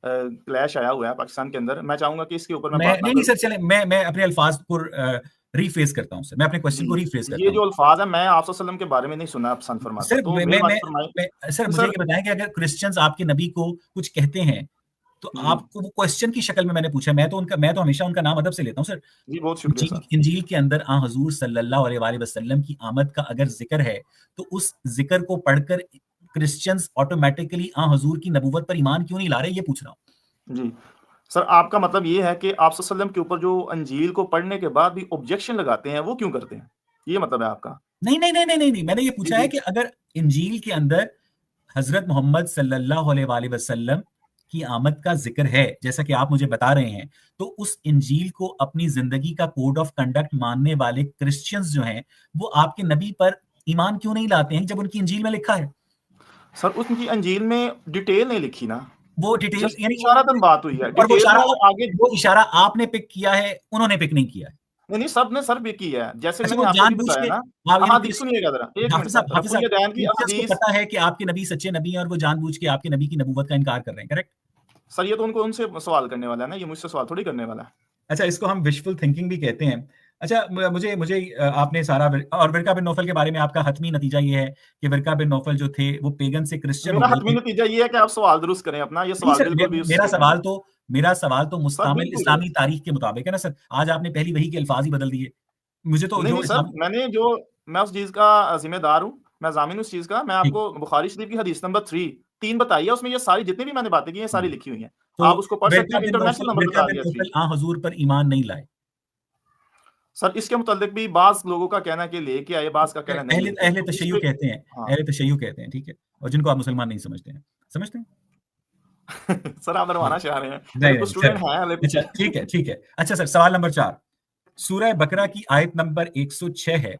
क्लैश आया हुआ है पाकिस्तान के अंदर। मैं चाहूँगा कि इसके ऊपर मैं बात ना नहीं करूँ। सर, चलें, मैं अपने अल्फाज को रीफ्रेज करता हूँ सर, मैं अपने क्वेश्चन जी, को रीफ्रेज करता ये हूँ। जो अल्फाज है मैं आप सल्लल्लाहु अलैहि वसल्लम के बारे में नहीं सुना पसंद फरमाता, सर तो मैं मेहरबानी फरमाएं सर कि मुझे सर। ये बताएं कि अगर क्रिश्चियंस आपके नबी को कुछ कहते हैं तो जी, आपको वो क्वेश्चन की शक्ल में मैंने पूछा, मैं तो हमेशा उनका नाम अदब से लेता हूँ सर। जी बहुत शुक्रिया सर। इंजील के अंदर आ हजूर सल्लल्लाहु अलैहि वसल्लम की आमद का अगर जिक्र है तो उस जिक्र को पढ़कर क्रिश्चियंस ऑटोमेटिकली आ हजूर की नबूवत पर ईमान क्यों नहीं ला रहे, ये पूछ रहा हूँ। जी, सर आपका मतलब ये है कि आप सल्लल्लाहु अलैहि वसल्लम के ऊपर जो अंजील को पढ़ने के बाद भी ऑब्जेक्शन लगाते हैं, वो क्यों करते हैं? ये मतलब है आपका? नहीं, मैंने ये जी, पूछा है जी। कि अगर इंजील के अंदर हजरत मोहम्मद सल्लल्लाहु अलैहि वसल्लम की आमद का जिक्र है, जैसा कि आप मुझे बता रहे हैं, तो उस इंजील को अपनी जिंदगी का कोड ऑफ कंडक्ट मानने वाले क्रिश्चियंस जो हैं, वो आपके नबी पर ईमान क्यों नहीं लाते हैं जब उनकी इंजील में लिखा है? सर उनकी अंजील में डिटेल नहीं लिखी ना, वो डिटेल जस्ट यानी इशारतन बात हुई है, और डिटेल में वो आगे। वो इशारा आपने पिक किया है, उन्होंने पिक नहीं किया है। नहीं, नहीं सबने सर भी की है, जैसे अच्छा, मैंने वो आपको अभी जानबूझ बताया के ना। आप यानी अहादीस सुनिएगा ज़रा, 1 मिनट सर, हाफिज़ रफ़ुल साहब, यदैन की क्रिश्चियंस को अहादीस। पता है कि आपके नबी सच्चे नबी हैं और वो जानबूझ के आपके नबी की नबूवत का इनकार कर रहे हैं, करेक्ट? सर ये तो उनको उनसे सवाल करने वाला है ना, ये मुझसे सवाल थोड़ी करने वाला है। अच्छा, इसको हम विशफुल थिंकिंग भी कहते हैं। अच्छा, मुझे मुझे आपने सारा और विरका बिन नौफल के बारे में आपका हतमी नतीजा ये है कि विरका बिन नौफल जो थे वो पेगन से क्रिश्चियन हो मेरा गए हतमी थे। नतीजा ये है कि आप सवाल दुरुस्त करें अपना, ये नहीं सवाल सर, बिल्कुल भी उस मेरा स्टेटमेंट सवाल में। तो मेरा सवाल तो सर मुस्तामिल बिल्कुल इस्लामी गलत। तारीख के मुताबिक है ना सर। आज आपने पहली वही के अल्फाज ही बदल दिए। मुझे तो नहीं, जो नहीं सर, इस्लाम मैं उस चीज़ का ज़िम्मेदार हूँ, मैं ज़ामिन हूँ उस चीज़ का। मैं ठीक। आपको बुखारी शरीफ की हदीस नंबर 3 बताई है, उसमें ये सारी जितनी भी मैंने बातें की हैं, सारी हुँ। लिखी हुई हैं। तो आप उसको पढ़ सकते हैं, इंटरनेशनल नंबर विरका बता बिन दिया 3। नौफल आ हुजूर पर ईमान नहीं लाए। सर इसके मुताल्लिक भी बाज़ लोगों का कहना है कि लेके आए, बाज़ का कहना है नहीं अहले लेके आए। अहले तो इस तशय्युह पे कहते हैं, हाँ। अहले तशय्युह कहते हैं, ठीक है? और जिनको आप मुसलमान नहीं समझते हैं। समझते हैं? सर आप हाँ। डरवाना चाह रहे हैं। मेरे नहीं, कुछ नहीं, स्टूडेंट चलें। हैं अहले अच्छा, तशय्युह। ठीक है, ठीक है। अच्छा सर, सवाल नंबर 4, सूरह बकरा की आयत नंबर 106 है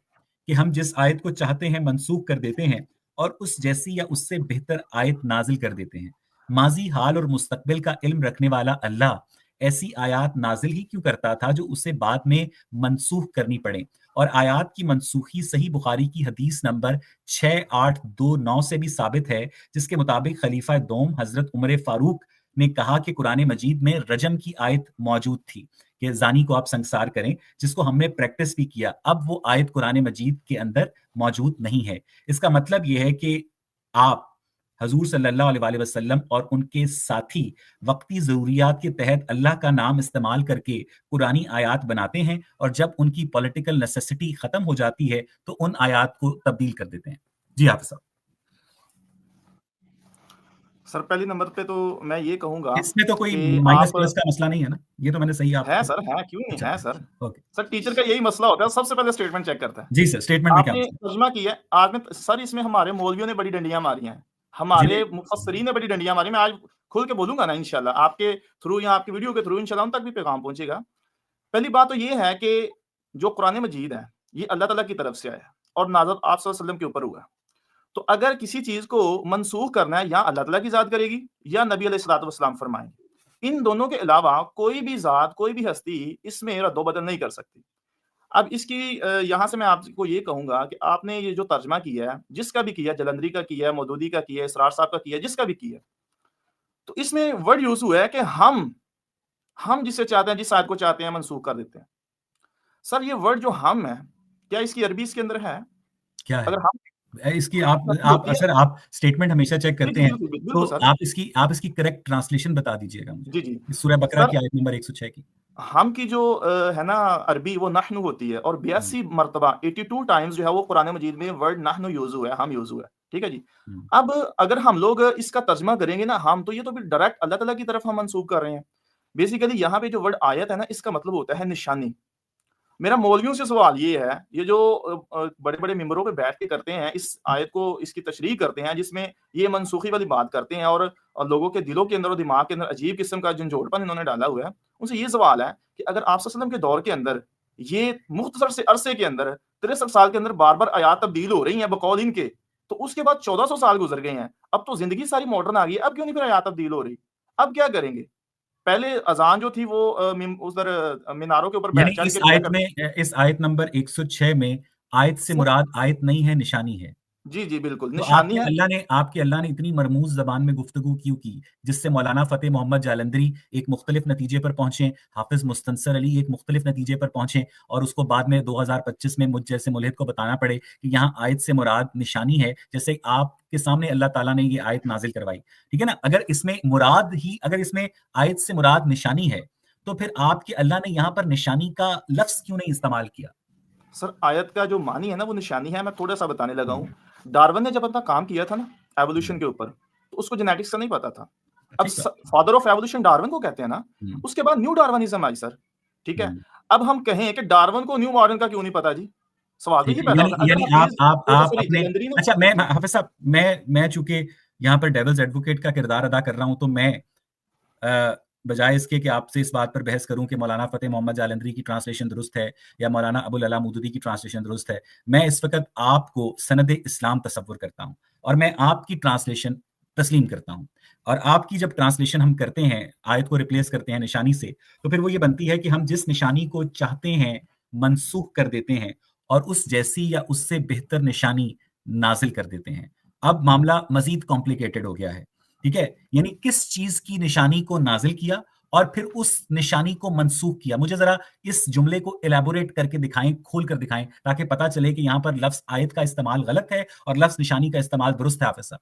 कि हम जिस आयत को चाहते हैं मनसूख कर देते हैं और उस जैसी या उससे बेहतर आयत नाज़िल कर देते हैं। माज़ी, हाल और मुस्तकबिल का इल्म रखने वाला अल्लाह ऐसी आयात नाज़िल ही क्यों करता था जो उसे बाद में मनसूख करनी पड़े? और आयात की मनसूखी सही बुखारी की हदीस नंबर 6829 से भी साबित है, जिसके मुताबिक खलीफा दोम हज़रत उमर फारूक ने कहा कि कुरान मजीद में रजम की आयत मौजूद थी कि ज़ानी को आप संसार करें, जिसको हमने प्रैक्टिस भी किया। अब वो आयत कुरान मजीद के अंदर मौजूद नहीं है। इसका मतलब ये है कि आप हजूर सल्लल्लाहु अलैहि वसल्लम और उनके साथी वक्ती ज़रूरियात के तहत अल्लाह का नाम इस्तेमाल करके कुरानी आयात बनाते हैं और जब उनकी पॉलिटिकल नेसेसिटी खत्म हो जाती है तो उन आयात को तब्दील कर देते हैं। जी हाफिज़ साहब। सर पहले नंबर पे तो मैं ये कहूँगा इसमें तो कोई कि माइनस आप प्लस का मसला नहीं है ना? ये तो मैंने सही है आपको सर, है, क्यों नहीं अच्छा, है सर। ओके। सर टीचर का यही मसला होता है, सबसे पहले स्टेटमेंट चेक करता है। जी सर, स्टेटमेंट में क्या आपने मसला है? तर्जुमा किया है, आपने सर इसमें हमारे मौलवियों ने बड़ी डंडियाँ मारी हैं, जी हमारे नहीं। मुफस्सिरीन ने बड़ी डंडियाँ मारी हैं। मैं आज खुल के बोलूँगा ना इंशाअल्लाह, आपके थ्रू या आपकी वीडियो के थ्रू इंशाअल्लाह उन तक भी पैगाम पहुँचेगा। पहली बात तो ये है कि जो कुरान मजीद है, ये अल्लाह ताला की तरफ से आया है और नाज़िल आप सल्लल्लाहु अलैहि वसल्लम के ऊपर हुआ है। तो अगर किसी चीज़ को मनसूख करना है, या अल्लाह ताला की ज़ात करेगी या नबी अलैहिस्सलातु वस्सलाम फरमाएँगे। इन दोनों के अलावा कोई भी ज़ात, कोई भी हस्ती इसमें रद्द-ओ-बदल नहीं कर सकती। अब इसकी यहाँ से मैं आपको ये कहूँगा कि आपने ये जो तर्जुमा किया है, जिसका भी किया है, जलंधरी का किया है, मौदूदी का किया है, इसरार साहब का किया है, जिसका भी किया है, तो इसमें वर्ड यूज़ हुआ है कि हम जिसे चाहते हैं, जिस आयत को चाहते हैं मनसूख कर देते हैं। सर ये वर्ड जो हम है, क्या इसकी अरबी इसके अंदर है? क्या है? अगर हम इसकी नफ़ी आप होती है। सर आप स्टेटमेंट हमेशा चेक जी, करते जी, हैं, बिल्कुल, तो बिल्कुल सर। आप इसकी करेक्ट ट्रांसलेशन बता दीजिएगा मुझे। जी, जी। इस सूरह बकरा सर की आयत नंबर 106 की। हम की जो है ना अरबी वो नहनु होती है और हुँ, 82 मर्तबा 82 टाइम्स जो है वो कुरान मजीद में वर्ड नहनु यूज़ हुआ है, हम यूज़ हुआ है। ठीक है जी? हुँ। अब अगर हम लोग इसका तर्जुमा करेंगे ना हम, तो ये तो फिर डायरेक्ट अल्लाह ताला की तरफ हम मंसूब कर रहे हैं। बेसिकली यहाँ पे जो वर्ड आयत है ना, इसका मतलब होता है निशानी। मेरा मौलवियों से सवाल ये है, ये जो बड़े-बड़े मिंबरों पे बैठ के करते हैं, इस आयत को इसकी तशरीह करते हैं, जिसमें ये मनसूखी वाली बात करते हैं और लोगों के दिलों के अंदर और दिमाग के अंदर अजीब किस्म का झंझोड़पन इन्होंने डाला हुआ है। उनसे ये सवाल है कि अगर आप सल्लल्लाहु अलैहि वसल्लम के दौर के अंदर, ये मुख्तसर से अरसे के अंदर 63 साल के अंदर बार-बार आयात तब्दील हो रही हैं बकौल इनके, तो उसके बाद 1400 साल गुजर गए हैं, अब तो जिंदगी सारी मॉडर्न आ गई है, अब क्यों नहीं फिर आयत तब्दील हो रही? अब क्या करेंगे? पहले अजान जो थी वो उधर मीनारों के ऊपर यानी चढ़ इस के दिया आयत करते। में इस आयत नंबर 106 में आयत से सर मुराद आयत नहीं है, निशानी है। जी जी बिल्कुल तो निशानी है। आपके अल्लाह ने इतनी मरमूज ज़बान में गुफ्तगू क्यों की, जिससे मौलाना फ़तेह मोहम्मद जालंधरी एक मुख्तलिफ नतीजे पर पहुंचे, हाफिज़ मुस्तंसर अली एक मुख्तलिफ नतीजे पर पहुंचे, और उसको बाद में 2025 में मुझ जैसे मुल्हिद को बताना पड़े कि यहाँ आयत से मुराद निशानी है, जैसे आपके सामने अल्लाह ताला ने ये आयत नाजिल करवाई। ठीक है ना? अगर इसमें आयत से मुराद निशानी है, तो फिर आपके अल्लाह ने यहाँ पर निशानी का लफ्ज़ क्यों नहीं इस्तेमाल किया? सर आयत का जो मानी है ना वो निशानी है, मैं थोड़ा सा बताने लगा हूँ। हुँ, डार्विन ने जब अपना काम किया था ना हुँ। एवोल्यूशन के ऊपर, तो उसको जेनेटिक्स का नहीं पता था। अब ठीक बात। फादर ऑफ एवोल्यूशन डार्विन को कहते हैं ना। हुँ, उसके बाद न्यू डार्विनिज्म आई सर। ठीक है। हुँ। अब हम कहें कि डार्विन को न्यू मॉडर्न का क्यों नहीं पता जी? सवाल तो ठीक ये है, पैदा यानी होता है। अगर यानी हफीज आप सॉरी अपने जलंधरी ने। अच्छा, मैं हाफ़िज़ साहब, मैं चूँकि यहाँ पर डेविल्स एडवोकेट का किरदार अदा कर रहा हूँ, तो मैं बजाय इसके कि आपसे इस बात पर बहस करूँ कि मौलाना फ़तेह मोहम्मद जालंधरी की ट्रांसलेशन दुरुस्त है या मौलाना अबुल अला मौदूदी की ट्रांसलेशन दुरुस्त है, मैं इस वक़्त आपको सनद-ए-इस्लाम तसव्वुर करता हूँ और मैं आपकी ट्रांसलेशन तस्लीम करता हूँ। और आपकी जब ट्रांसलेशन हम करते हैं, आयत को रिप्लेस करते हैं निशानी से, तो फिर वो ये बनती है कि हम जिस निशानी को चाहते हैं, मनसूख कर देते हैं और उस जैसी या उससे बेहतर निशानी नाज़िल कर देते हैं। अब मामला मज़ीद कॉम्प्लिकेटेड हो गया है। ठीक है? यानी किस चीज़ की निशानी को नाज़िल किया और फिर उस निशानी को मनसूख किया। मुझे ज़रा इस जुमले को इलैबोरेट करके दिखाएँ, खोल कर दिखाएँ, ताकि पता चले कि यहाँ पर लफ्ज़ आयत का इस्तेमाल गलत है और लफ्ज़ निशानी का इस्तेमाल दुरुस्त है, हाफ़िज़ साहब।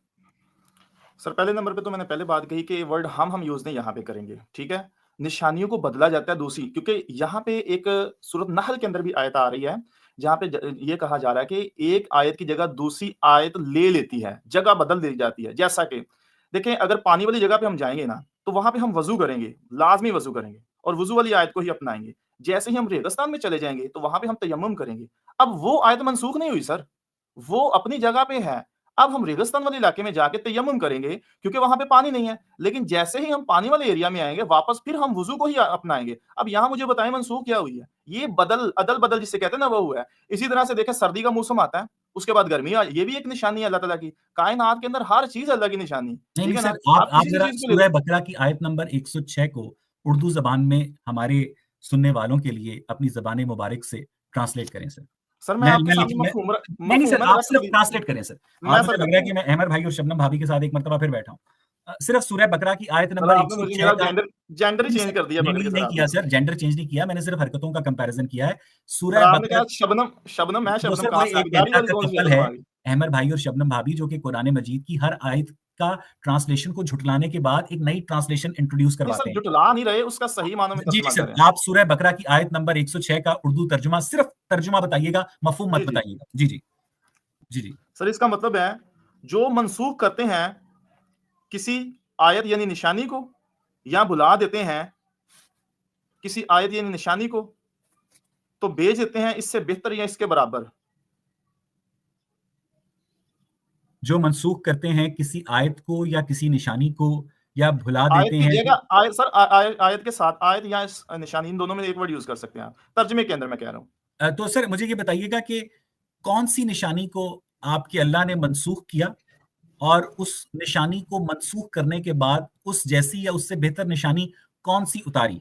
सर पहले नंबर पे तो मैंने पहले बात कही कि वर्ड हम यूज़ नहीं यहाँ पे करेंगे, ठीक है? निशानियों को बदला जाता है दूसरी, क्योंकि यहाँ पे एक सूरत नहल के अंदर भी आयत आ रही है, जहाँ पे ये कहा जा रहा है कि एक आयत की जगह दूसरी आयत ले लेती है, जगह बदल दी जाती है। जैसा कि देखें अगर पानी वाली जगह पे हम जाएँगे ना, तो वहाँ पे हम वज़ू करेंगे, लाज़मी वज़ू करेंगे और वज़ू वाली आयत को ही अपनाएँगे। जैसे ही हम रेगिस्तान में चले जाएँगे, तो वहाँ पे हम तयम्मुम करेंगे। अब वो आयत मनसूख नहीं हुई सर, वो अपनी जगह पे है। अब हम रेगिस्तान वाले इलाके में जाके तयम्मुम करेंगे क्योंकि वहाँ पे पानी नहीं है। लेकिन जैसे ही हम पानी वाले एरिया में आएँगे, वापस फिर हम वुज़ू को ही अपनाएँगे। अब यहाँ मुझे बताएँ मनसूख क्या हुई है? ये अदल-बदल जिसे कहते हैं ना वो हुआ है। इसी तरह से देखें सर्दी का मौसम आता है, उसके बाद गर्मी ये भी एक निशानी है अल्लाह ताला की। कायनात के अंदर हर चीज़ अल्लाह की निशानी, नहीं, ठीक नहीं है सर, ना? आप आप आप किसी भी ज़रा चीज़ को ले सूरह लो। बकरा की आयत नंबर 106 को उर्दू ज़बान में हमारे सुनने वालों के लिए अपनी ज़बान मुबारक से ट्रांसलेट करें सर। सर मैं आपके सामने मैं नहीं सर, मफ़हूमन आप रख सिर्फ ली ट्रांसलेट करें सर। मैं आज मुझे सर लग रहा है करता कि हूँ। मैं अहमद भाई और शबनम भाभी के साथ एक मर्तबा फिर बैठा हूँ। सिर्फ सूरह बकरा की आयत सर नंबर आपने मुझे 106 मेरा का जेंडर ही नहीं चेंज सर, कर दिया नहीं, पकड़ नहीं, के सर नहीं किया आपने। सर, जेंडर चेंज नहीं किया, मैंने सिर्फ हरकतों का कंपैरिज़न किया है। सर सूरह आपने बकरा कहा शबनम शबनम मैं तो शबनम सर वो कहाँ से आ एक गई? प्यारी कहता वाली का कौन-सी कपल शबनम है, आ गई? अहमद भाई और शबनम भाभी, जो कि कुरान मजीद की हर आयत का ट्रांसलेशन को झुठलाने के बाद एक नई ट्रांसलेशन इंट्रोड्यूस नहीं करवाते सर हैं। जुटला नहीं रहे, उसका सही मानों में जी, जी तर्जुमा सर, करें। आप सूरह बकरा की आयत नंबर 106 का उर्दू तर्जुमा, सिर्फ तर्जुमा बताइएगा, मफ़हूम जी, मत जी। बताइएगा। जी, जी। जी, जी। सर इसका मतलब है, जो मनसूख करते हैं किसी आयत यानी निशानी को या भुला देते हैं किसी आयत यानी निशानी को, तो भेज देते हैं इससे बेहतर या इसके बराबर। जो मनसूख करते हैं किसी आयत को या किसी निशानी को या भुला आयत देते की हैं कि जगह सर आयत के साथ आयत या निशानी इन दोनों में एक वर्ड यूज़ कर सकते हैं आप। तर्जुमे के अंदर मैं कह रहा हूँ। तो सर मुझे ये बताइएगा कि कौन-सी निशानी को आपके अल्लाह ने मनसूख किया और उस निशानी को मनसूख करने के बाद उस जैसी या उससे बेहतर निशानी कौन-सी उतारी?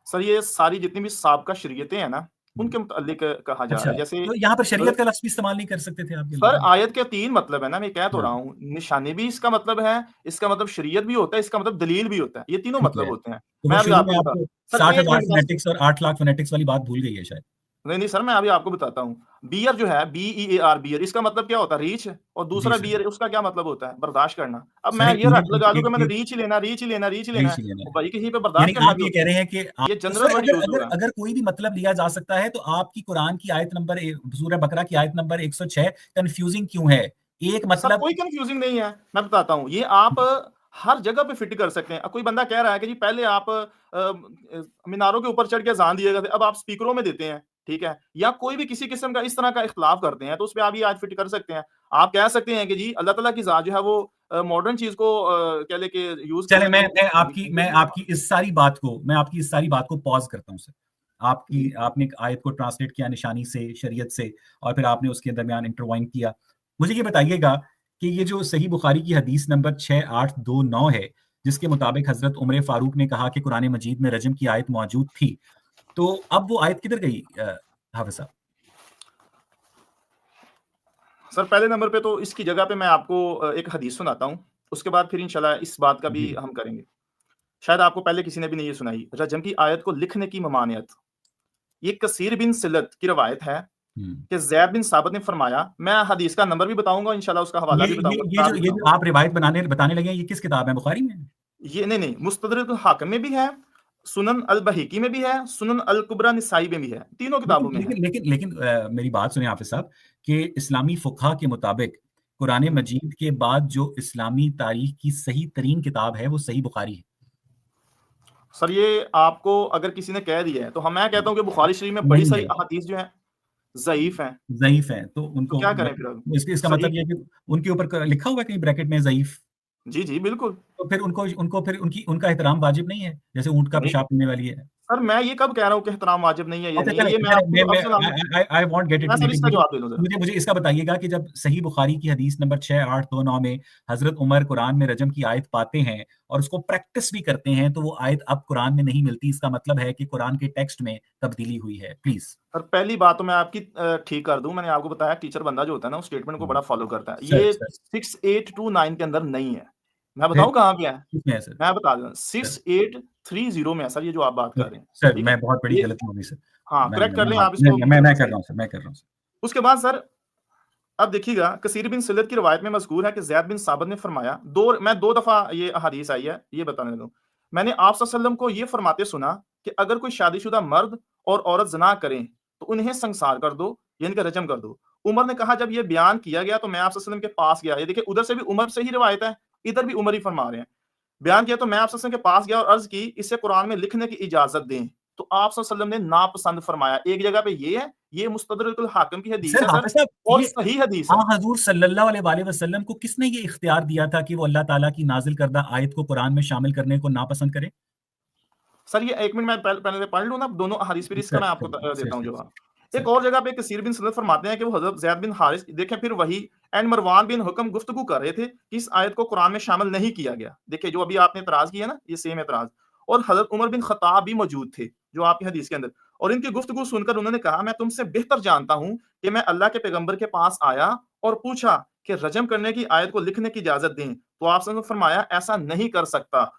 सर ये सारी जितनी भी साबका शरीयतें हैं ना, हुँ। उनके मुतल्लिक कहा जा अच्छा, रहा है। जैसे तो यहाँ पर अगर शरीयत का लफ्ज़ भी इस्तेमाल नहीं कर सकते थे आपके सर अल्लाह? आयत के 3 मतलब है ना, मैं कह तो हाँ, रहा हूँ। निशानी भी इसका मतलब है, इसका मतलब शरीयत भी होता है, इसका मतलब दलील भी होता है। ये तीनों ठीक मतलब है। होते हैं। तो मैं फिर अभी शुरू में आपको बता आपको सर 1 60,000 मिनट बस फ़ोनेटिक्स और 8 लाख फ़ोनेटिक्स वाली बात भूल गई है शायद। नहीं, नहीं सर मैं अभी आपको बताता हूँ। बियर जो है बीईएआर बियर इसका मतलब क्या होता है? रीच और जी दूसरा सर। बियर उसका क्या मतलब होता है? बर्दाश्त करना। अब सर मैं एक ये रट यूनिट लगा दूँ कि मैंने एक रीच ही लेना, रीच ही लेना, रीच ही लेना रीच है। ही लेना और है। भाई कहीं पे यानी बर्दाश्त करना आप भी ये होता कह है। रहे हैं कि ये तो जनरल सर वर्ड अगर यूज़ अगर हुआ है। अगर कोई भी मतलब लिया जा सकता है तो आपकी कुरान की आयत नंबर सूरह बकरा की आयत नंबर 106 कन्फ्यूजिंग क्यों है? एक सर मतलब कोई कन्फ्यूजिंग नहीं है, मैं बताता हूँ। ये आप हर जगह पे फिट कर सकते हैं। कोई बंदा कह रहा है कि जी पहले आप मीनारों के ऊपर चढ़ के अज़ान दिए करते, अब आप स्पीकरों में देते हैं, ठीक है? या कोई भी किसी किस्म का इस तरह का इख्तिलाफ करते हैं, तो उसपे आप ये आज फिट कर सकते हैं। आप कह सकते हैं कि जी अल्लाह ताला की ज़ात जो है वो मॉडर्न चीज़ को कह लें कि यूज़ चलें, करने के लिए मैं आपकी इस सारी बात को पॉज़ करता हूँ सर। जी। आपने एक आयत को ट्रांसलेट किया निशानी से, शरीयत से, और फिर आपने उसके दरमियान इंटरवाइन किया। मुझे ये बताइएगा कि ये जो सही बुखारी की हदीस नंबर 6829 है, जिसके मुताबिक हजरत उमर फारूक ने कहा कि कुरान मजीद में रजम की आयत मौजूद थी, तो अब वो आयत किधर गई हाफिज साहब? सर पहले नंबर पे तो इसकी जगह पे मैं आपको एक हदीस सुनाता हूँ, उसके बाद फिर इंशाल्लाह इस बात का भी जी। हम करेंगे। शायद आपको पहले किसी ने भी नहीं ये सुनाई। रजम की आयत को लिखने की ममानियत। ये कसीर बिन सिलत की रवायत है हम्म। कि ज़ैद बिन साबित ने फरमाया, मैं हदीस का नंबर भी बताऊँगा, इंशाल्लाह उसका हवाला भी बताऊँगा, किताब भी ये जो बताऊँगा। आप रिवायत बताने लगे हैं, ये किस किताब है? बुखारी में? ये नहीं, मुस्तदरक हाकिम में भी है, सुनन अल बहीकी में भी है, सुनन अल कुबरा निसाई में भी है, तीनों लेकिन किताबों में है। लेकिन लेकिन लेकिन मेरी बात सुनिए हाफिज साहब, कि इस्लामी फुकहा के मुताबिक कुरान हुँ। मजीद के बाद जो इस्लामी तारीख की सही तरीन किताब है, वो सही बुखारी है। सर ये आपको अगर किसी ने कह दिया है, तो मैं कहता हूँ कि बुखारी शरीफ में बड़ी नहीं सारी है, अहादीस जो हैं, ज़ईफ़ हैं। ज़ईफ है, तो तो उनको क्या करें फिर अब? इसका सही मतलब ये है कि उनके ऊपर लिखा हुआ है कहीं ब्रैकेट में ज़ईफ, जी, जी, बिल्कुल। तो फिर उनको उनको फिर उनका एहतराम वाजिब नहीं है, जैसे ऊँट का नहीं, पेशाब पीने वाली है। सर मैं ये कब कह रहा हूँ कि एहतराम वाजिब नहीं है, ये अच्छा नहीं है, चलें, ये मैं आपको मैं Afzal Ahmed I won't get मैं इनटू, सर लेकिन इसका जवाब दे दूँ ज़रा। मुझे मुझे इसका बताइएगा कि जब सही बुखारी की हदीस नंबर 6829 में हज़रत उमर कुरान में रजम की आयत पाते हैं और उसको प्रैक्टिस भी करते हैं, तो वो आयत अब कुरान में नहीं मिलती, इसका मतलब है कि कुरान के टेक्स्ट में तब्दीली हुई है। प्लीज़। सर पहली बात तो मैं आपकी ठीक कर दूँ, मैंने आपको बताया टीचर बंदा जो होता है ना, वो स्टेटमेंट को हुँ। बड़ा फ़ॉलो करता है। सर, ये सर, 6829 के अंदर नहीं है। मैं फिर बताऊँ कहाँ पे है? किसमें है सर? मैं बता दूँ सर, 6830 में है सर, ये जो आप बात कर सर, रहे हैं, सर ठीक है? मैं बहुत बड़ी ये गलती हो गई सर। हाँ, मैं करेक्ट कर मैं लें माफ़ आप इसको मैं बिल्कुल कर सही। रहा हूँ सर, मैं कर रहा हूँ सर। उसके बाद सर अब देखिएगा कसीर बिन सिलत की रिवायत में मज़कूर है कि ज़ैद बिन साबित ने फरमाया, 2 दफ़ा ये हदीस आई है, ये बताने लगा हूँ। मैंने आप सल्लल्लाहु अलैहि वसल्लम को ये फरमाते सुना कि अगर कोई शादीशुदा मर्द और औरत ज़िना करें, तो उन्हें संसार कर दो, यानी कि रजम कर दो। उमर ने कहा जब ये बयान किया गया तो मैं आप सल्लल्लाहु अलैहि वसल्लम के पास गया। ये देखिए उधर से भी उमर से ही रिवायत है, इधर भी उमर ही फरमा रहे हैं। बयान किया तो मैं आप सल्लल्लाहु अलैहि वसल्लम के पास गया और अर्ज़ की इसे कुरान में लिखने की इजाज़त दें। तो आप सल्लल्लाहु अलैहि वसल्लम ने नापसंद फरमाया। एक जगह पे ये है, ये मुस्तदरकुल हाकिम की हदीस सर है सर हाफ़िज़ साहब, और ये सही हदीस है। हाँ हज़ूर सल्लल्लाहु अलैहि वसल्लम को किसने ये इख्तियार दिया था कि वो अल्लाह ताला की नाज़िल करदा आयत को कुरान में शामिल करने को नापसंद करें? सर ये 1 मिनट मैं पहले पढ़ लूँ ना दोनों हदीस फिर इसका सर, मैं आपको सर, सर, देता हूँ सर, जवाब। एक सर। और जगह पे कसीर बिन सनद फरमाते हैं कि वो हज़रत ज़ैद बिन हारिस देखें फिर वही एंड मरवान बिन हुक्म गुफ्तगू कर रहे थे कि इस आयत को कुरान में शामिल नहीं किया गया। देखिए जो अभी आपने एतराज़ किया ना, ये सेम एतराज़ और हज़रत उमर बिन खत्ताब भी मौजूद थे, जो आपकी हदीस के अंदर और इनकी गुफ्तगू सुनकर उन्होंने कहा मैं तुमसे बेहतर जानता हूँ कि मैं अल्लाह के पैगंबर के पास आया और पूछा कि रजम करने की आयत को लिखने की इजाज़त दें। तो आप सल्लल्लाहु अलैहि वसल्लम ने फरमाया ऐसा नहीं कर सकता।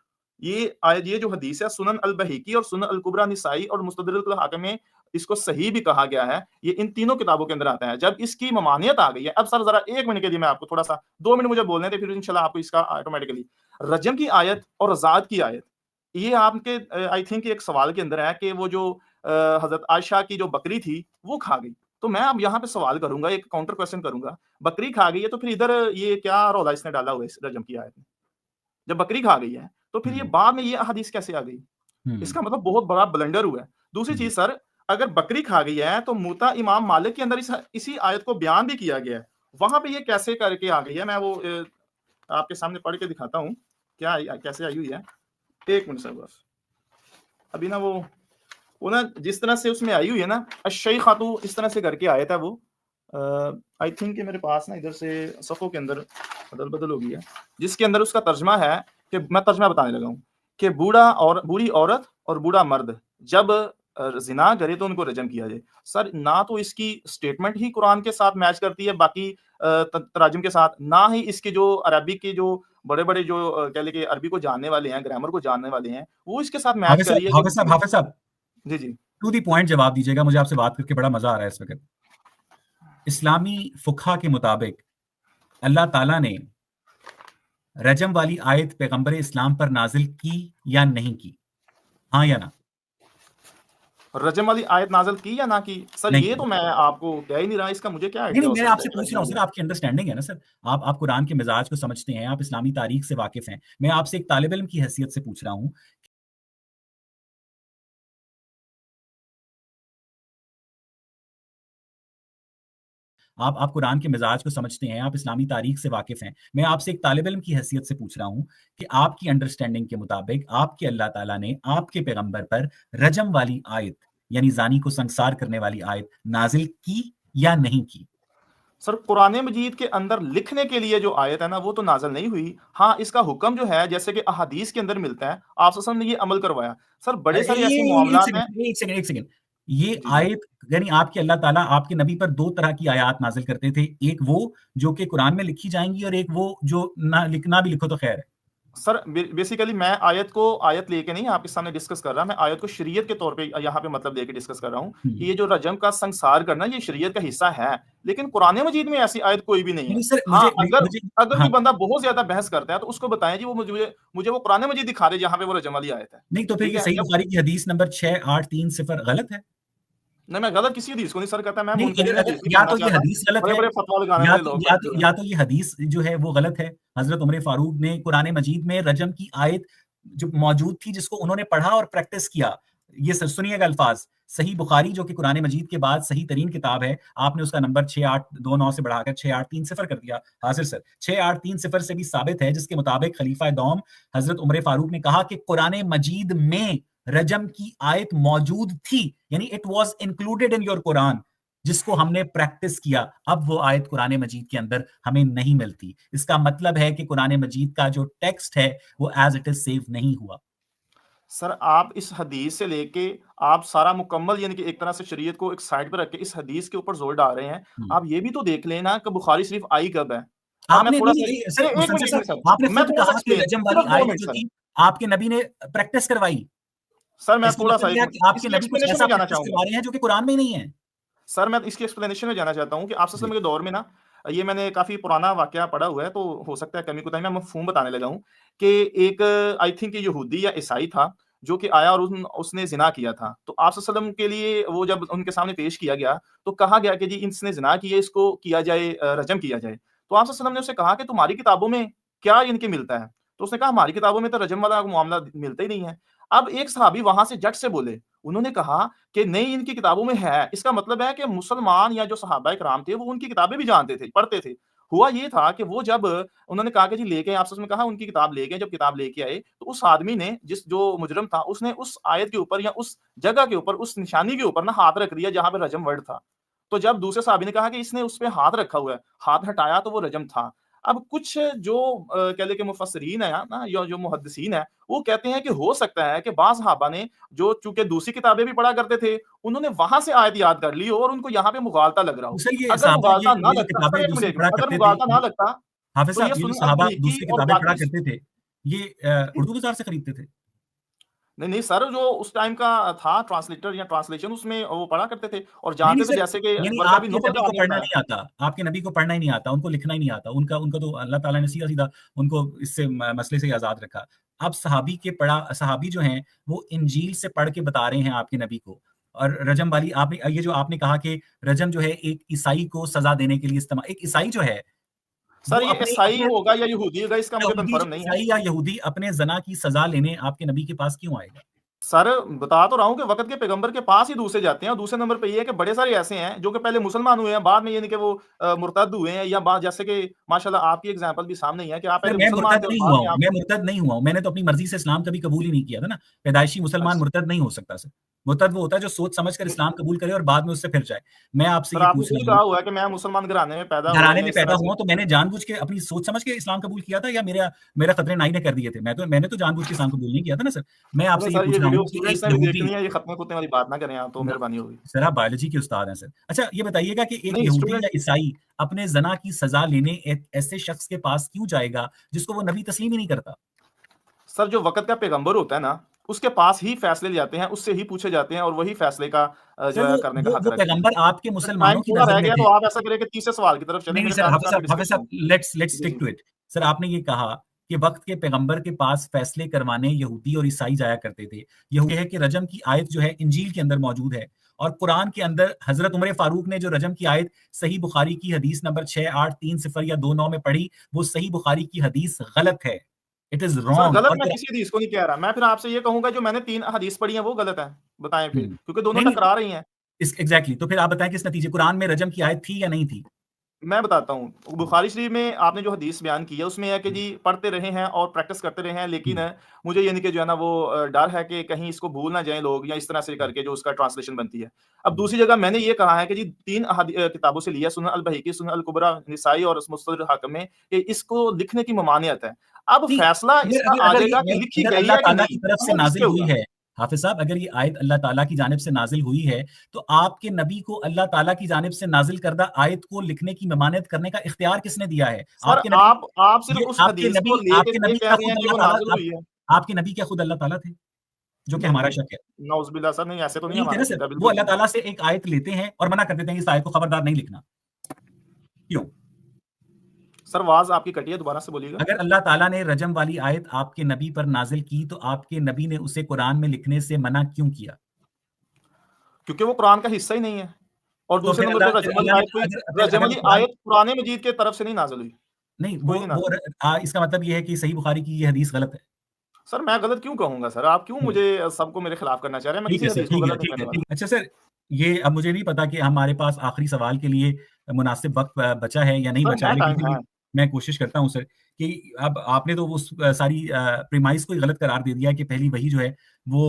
ये जो हदीस है सुनन अल बहीकी और सुनन अल कुबरा निसाई और मुस्तदरक अल हाकिम में इसको सही भी कहा गया है। ये इन तीनों किताबों के अंदर आता है। जब इसकी ममानियत आ गई है अब सर ज़रा 1 मिनट के लिए मैं आपको थोड़ा-सा 2 मिनट मुझे बोलने दें फिर इंशाल्लाह आपको इसका ऑटोमैटिकली रजम की आयत और रज़ात की आयत ये आपके आई थिंक एक सवाल के अंदर है कि वो जो हज़रत आयशा की जो बकरी थी वो खा गई। तो मैं अब यहाँ पे सवाल करूँगा, एक काउंटर क्वेश्चन करूँगा। बकरी खा गई है तो फिर इधर ये क्या रौला इसने डाला हुआ है इस रजम की आयत में? जब बकरी खा गई है, तो फिर ये हुँ, बाद में ये हदीस कैसे आ गई? हुँ, इसका मतलब बहुत बड़ा ब्लंडर हुआ है। दूसरी हुँ। चीज़ सर, अगर बकरी खा गई है, तो मुत्ता इमाम मालिक के अंदर इसी आयत को बयान भी किया गया है। वहाँ पे ये कैसे करके आ गई है? मैं वो आपके सामने पढ़ के दिखाता हूँ, क्या कैसे आई हुई है। 1 मिनट सर बस। अभी ना वो ना जिस तरह से उसमें आई हुई है ना, अश-शैख़ातु इस तरह से करके आयत है वो। आई थिंक कि मेरे पास ना इधर से सफ़ों के अंदर अदल-बदल हो गई है। जिसके अंदर उसका तर्जुमा है कि मैं तर्जुमा बताने लगा हूँ कि बूढ़ी औरत और बूढ़ा मर्द जब ज़िना करे तो उनको रजम किया जाए। सर ना तो इसकी स्टेटमेंट ही कुरान के साथ मैच करती है बाकी तराजुम के साथ, ना ही इसके जो अरबी के जो बड़े-बड़े जो कह लें कि अरबी को जानने वाले हैं, ग्रामर को जानने वाले हैं, वो इसके साथ मैच कर रही है कि हाफ़िज़ साहब, जी, जी। टू द पॉइंट जवाब दीजिएगा, मुझे आपसे बात करके बड़ा मज़ा आ रहा है इस वक़्त। इस्लामी फ़ुक़हा के मुताबिक अल्लाह ताला ने रजम वाली आयत पैगंबर इस्लाम पर नाज़िल की या नहीं की? हाँ या ना? रजम वाली आयत नाज़िल की या ना की? सर नहीं ये की। तो मैं आपको कह ही नहीं रहा, इसका मुझे क्या नहीं, आइडिया नहीं, हो मैं सकता है आपसे कि पूछ रजम रहा हूँ वाली सर, है। आपकी अंडरस्टैंडिंग है ना सर? आप कुरान के मिज़ाज को समझते हैं, आप इस्लामी तारीख से वाकिफ़ हैं। मैं आपसे एक तालिब इल्म की हैसियत से पूछ रहा हूँ। आप कुरान के मिज़ाज को समझते हैं, आप इस्लामी तारीख से वाकिफ़ हैं। मैं आपसे एक तालिब इल्म की हैसियत से पूछ रहा हूँ कि आपकी अंडरस्टैंडिंग के मुताबिक आपके अल्लाह ताला ने आपके पैगंबर पर रजम वाली आयत, यानी ज़ानी को संगसार करने वाली आयत नाज़िल की या नहीं की? सर कुरान मजीद के अंदर लिखने के लिए जो आयत है ना वो तो नाज़िल नहीं हुई। हाँ, इसका हुक्म जो है जैसे कि अहादीस के अंदर मिलता है, आप सल्लल्लाहु अलैहि वसल्लम ने ये अमल करवाया। सर बड़े सारे ऐसे ये मामलात हैं। एक सेकंड ये जी, जी। आयत यानी आपके अल्लाह ताला आपके नबी पर 2 तरह की आयत नाज़िल करते थे। एक वो जो कि कुरान में लिखी जाएँगी और एक वो जो ना भी लिखो तो खैर है। सर बेसिकली मैं आयत लेके नहीं आपके सामने डिस्कस कर रहा, मैं आयत को शरीयत के तौर पे यहाँ पे मतलब लेके डिस्कस कर रहा हूँ हुँ। कि ये जो रजम का संसार करना ये शरीयत का हिस्सा है। लेकिन कुरान मजीद में ऐसी आयत कोई भी नहीं है। नहीं सर हाँ, अगर मुझे अगर हाँ, कोई बंदा बहुत ज़्यादा बहस करता है तो उसको बताएँ जी वो मुझे वो कुरान मजीद दिखा दे जहाँ पे वो रजम वाली आयत है। नहीं तो फिर ठीक ये है? सही जब बुखारी की हदीस नंबर 6830 गलत है? नहीं मैं गलत किसी हदीस को नहीं सर कहता, मैं नहीं, मुनकरीन अगर हदीस नहीं या पढ़ना तो ये चाहता। हदीस गलत है बड़े-बड़े फतवा लगाने वाले लोग बैठे हुए हैं। या तो ये हदीस जो है वो गलत है। हज़रत उमर फारूक ने कुरान मजीद में रजम की आयत जो मौजूद थी जिसको उन्होंने पढ़ा और प्रैक्टिस किया। ये सुनिएगा अल्फाज, सही बुखारी जो कि कुरान मजीद के बाद सही तरीन किताब है, आपने उसका नंबर 6829 से बढ़ाकर 6830 कर दिया। हाज़िर सर, 6830 से भी साबित है जिसके मुताबिक खलीफा दौम हज़रत उमर फारूक ने कहा कि कुरान मजीद में रजम की आयत मौजूद थी, यानी it was included in your Quran. जिसको हमने प्रैक्टिस किया, अब वो आयत कुरान मजीद के अंदर हमें नहीं मिलती। इसका मतलब है कि कुरान मजीद का जो टेक्स्ट है वो एज इट इज सेव नहीं हुआ। सर आप इस हदीस से लेके आप सारा मुकम्मल यानी कि एक तरह से शरीयत को एक साइड पे रख के इस हदीस के ऊपर ज़ोर डाल रहे हैं। हम्म। आप ये भी तो देख लें ना कि बुखारी शरीफ आई कब है? अब मैं आपने नहीं थोड़ा-सा नहीं सर, 1 मुस्तंसर मिनट, 1 मिनट साहब, सर, आपने मैं खुद थोड़ा-सा कहा कि एक्सप्लेन रजम वाली सिर्फ 2 आयत मिनट जो सर। थी आपके नबी ने प्रैक्टिस करवाई। सर मैं इसका थोड़ा-सा मतलब 1 यह है मिनट कि आपके इसकी नबी कुछ एक्सप्लेनेशन ऐसा में जाना प्रैक्टिस चाहूँगा। करवा रहे हैं जो कि कुरान में ही नहीं है। सर मैं इसकी एक्सप्लेनेशन में जाना चाहता हूँ कि आप सल्लल्लाहु जी। अलैहि वसल्लम के दौर में ना ये मैंने काफ़ी पुराना वाक़या पढ़ा हुआ है, तो हो सकता है कमी-कोताही मैं मफ़हूम बताने लगा हूँ कि एक आई थिंक यहूदी या ईसाई था, जो कि आया और उसने ज़िना किया था। तो आप सल्लल्लाहु अलैहि वसल्लम के लिए वो जब उनके सामने पेश किया गया, तो कहा गया कि जी इसने ज़िना किया, इसको किया जाए रजम किया जाए। तो आप सल्लल्लाहु अलैहि वसल्लम ने उससे कहा कि तुम्हारी किताबों में क्या इनके मिलता है? तो उसने कहा हमारी किताबों में तो रजम वाला मामला मिलता ही नहीं है। अब एक सहाबी वहाँ से झट से बोले, उन्होंने कहा कि नहीं इनकी किताबों में है। इसका मतलब है कि मुसलमान या जो सहाबा-ए-किराम थे वो उनकी किताबें भी जानते थे, पढ़ते थे। हुआ ये था कि वो जब उन्होंने कहा कि जी लेके आपस में कहा उनकी किताब ले गए, जब किताब लेके आए, तो उस आदमी ने जिस जो मुजरिम था उसने उस आयत के ऊपर या उस जगह के ऊपर, उस निशानी के ऊपर ना हाथ रख दिया जहाँ पे रजम वर्ड था। तो जब दूसरे सहाबी ने कहा कि इसने उस पे हाथ रखा हुआ है, हाथ हटाया तो वो रजम था। अब कुछ जो कह लें कि मुफस्सिरीन है ना या जो मुहद्दिसीन है, वो कहते हैं कि हो सकता है कि बाज़ सहाबा ने जो चूँकि दूसरी किताबें भी पढ़ा करते थे, उन्होंने वहाँ से आयत याद कर ली हो और उनको यहाँ पे मुगालता लग रहा तो हो। सर ये अगर साहबा मुगालता ना ये जो लगता किताबें सर 1 दूसरी मिनट, पढ़ा अगर करते थे, मुगालता ना लगता, हाफिज तो ये साहब ये जो सुन्नत साहबा नेकी दूसरी और किताबें पढ़ा बाकी करते थे, ये उर्दू बाजार से खरीदते थे? नहीं, नहीं सर जो उस टाइम का था ट्रांसलेटर या ट्रांसलेशन उसमें वो पढ़ा करते थे और नहीं, नहीं जानते थे सर, जैसे कि यानी वर्का बिन आपके नौफल नबी का को आपने पढ़ना बताया। नहीं आता, आपके नबी को पढ़ना ही नहीं आता, उनको लिखना ही नहीं आता, उनका तो अल्लाह ताला ने सीधा-सीधा उनको इससे मसले से आज़ाद रखा। अब सहाबी जो हैं, वो इंजील से पढ़ के बता रहे हैं आपके नबी को और रजम वाली आपने ये जो आपने कहा कि रजम जो है एक ईसाई को सज़ा देने के लिए इस्तेमाल एक ईसाई जो है, वो सर ये अपने ईसाई अपने होगा या यहूदी होगा इसका मुझे कन्फर्म नहीं है। ईसाई या यहूदी अपने ज़ना की सज़ा लेने आपके नबी के पास क्यों आएगा? सर बता तो रहा हूँ कि वक़्त के पैगंबर के पास ही दूसरे जाते हैं और दूसरे नंबर पे ये है कि बड़े सारे ऐसे हैं जो कि पहले मुसलमान हुए हैं, बाद में यानी कि वो मुर्तद हुए हैं या बाद जैसे कि माशाल्लाह आपकी एग्ज़ाम्पल भी सामने ही है कि आप सर पहले मुसलमान थे और बाद में आप मैं मुर्तद नहीं हुआ हूँ, मैंने तो अपनी मर्ज़ी से इस्लाम कभी कबूल ही नहीं किया था ना, पैदाइशी मुसलमान अच्छा। मुर्तद नहीं हो सकता सर। मुर्तद वो होता है जो सोच समझ कर इस्लाम कबूल करे और बाद में उससे फिर जाए। मैं आपसे सर ये आपने पूछ खुद ही रहा कहा हूँ, हुआ है कि मैं मुसलमान घराने में पैदा हुआ हूँ घराने या में इस पैदा तरह हुआ से। हूँ तो मैंने जानबूझ के अपनी सोच समझ के इस्लाम कबूल किया था या मेरा खतरे नाई ने कर दिए थे? मैंने तो जानबूझ के इस्लाम कबूल नहीं किया था ना सर। मैं चलो आपसे ये सर ये पूछ रहा वीडियो हूँ कि एक स्टूडेंट्स ने भी यहूदी देखनी है, ये खतने-खुतने वाली बात ना करें आप तो न मेहरबानी होगी। सर आप बायोलॉजी के उस्ताद हैं सर। अच्छा ये बताइएगा कि एक नहीं यहूदी स्टूडेंट या ईसाई अपने ज़ना की सज़ा लेने एक ऐसे शख्स के पास क्यों जाएगा जिसको वो नबी तस्लीम ही नहीं करता? सर जो वक़्त का पैगंबर होता है ना, उसके पास ही फैसले ले जाते हैं, उससे ही पूछे जाते हैं और वही फैसले का सर जो है करने का हक वो रखते हैं। पैगंबर आपके सर टाइम मुसलमानों की थोड़ा नज़र रह में गया थे। तो आप ऐसा करें कि तीसरे सवाल की तरफ चलें, नहीं, नहीं मेरे सर, साथ-साथ भी हाफ़िज़ डिस्कस साहब करें। लेट्स जी, स्टिक जी। To it. सर आपने ये कहा कि वक़्त के पैगंबर के पास फैसले करवाने यहूदी और ईसाई जाया करते थे। ये है कि रजम की आयत जो है इंजील के अंदर मौजूद है और कुरान के अंदर हज़रत उमर फारूक ने जो रजम की आयत सही बुखारी की हदीस नंबर 6830 या 29 में पढ़ी, वो सही बुखारी की हदीस गलत है। इट इज़ सर रॉन्ग गलत और मैं किसी हदीस को नहीं कह रहा, मैं फिर आपसे ये कहूँगा जो मैंने 3 हदीस पढ़ी हैं वो गलत हैं, बताएँ फिर? हुँ। क्योंकि दोनों नहीं, नहीं टकरा रही हैं। इस एग्ज़ैक्टली तो फिर आप बताएँ किस नतीजे कुरान में रजम की आयत थी या नहीं थी? मैं बताता हूँ, बुखारी शरीफ में आपने जो हदीस बयान की है, उसमें है कि जी पढ़ते रहे हैं और प्रैक्टिस करते रहे हैं, लेकिन मुझे ये नहीं कि जो है ना वो डर है कि कहीं इसको भूल ना जाएँ लोग, या इस तरह से करके जो उसका ट्रांसलेशन बनती है। अब दूसरी जगह मैंने ये कहा है कि जी 3 किताबों से लिया, सुनन अल-बहकी, सुनन अल-कुबरा, निसाई और मुस्तदरक हाकिम में, कि इसको लिखने की ममानियत है। अब नहीं, फैसला अगर इसका अगर आ अगर जाएगा कि अगर लिखी अगर गई अल्लाह है कि ताला की नहीं, तरफ अब से वो जिस नाज़िल पे हुई होगा। है, हाफ़िज़ साहब, अगर ये आयत अल्लाह ताला की जानिब से नाज़िल हुई है, तो आपके नबी को अल्लाह ताला की जानिब से नाज़िल करदा आयत को लिखने की ममानियत करने का इख्तियार किसने दिया है? सर आपके नबी आप सिर्फ़ ये उस हदीस को लेके आपके ये नबी कह क्या रहे खुद हैं कि अल्लाह वो ताला नाज़िल हुई है। आपके नबी क्या खुद अल्लाह ताला थे? जो कि हमारा नहीं, शक है। नाउज़ुबिल्लाह सर, नहीं ऐसे तो नहीं नहीं थे हमारा ना सर, अकीदा, वो बिल्कुल भी अल्लाह नहीं। ताला से एक आयत लेते हैं और मना कर देते हैं कि इस आयत को खबरदार नहीं लिखना। क्यों? सर आवाज़ आपकी कटी है, दोबारा से बोलिएगा। अगर अल्लाह ताला ने रजम वाली आयत आपके नबी पर नाज़िल की, तो आपके नबी ने उसे कुरान में लिखने से मना क्यों किया? क्योंकि वो कुरान का हिस्सा ही नहीं है। और तो दूसरे नंबर पे फिर रजम वाली अल्लाह ने आयत कोई, रजम अगर वो वाली कुरान आयत कुरान मजीद के तरफ से नहीं नाज़िल हुई, नहीं, कोई नहीं नाज़िल हुई। इसका मतलब ये है कि सही बुखारी की ये हदीस गलत है। सर मैं गलत क्यों कहूँगा सर? आप क्यों हुँ। मुझे सबको मेरे खिलाफ करना चाह रहे हैं? मैं ठीक किसी है सर, हदीस को गलत नहीं ठीक कहने है, वाला। अच्छा सर, ये अब मुझे नहीं पता कि हमारे पास आखिरी सवाल के लिए मुनासिब वक़्त बचा है या नहीं सर बचा है, है, लेकिन टाइम फिर है। भी मैं कोशिश करता हूँ सर कि अब आपने तो उस सारी प्रीमाइस को ही गलत करार दे दिया कि पहली वही जो है वो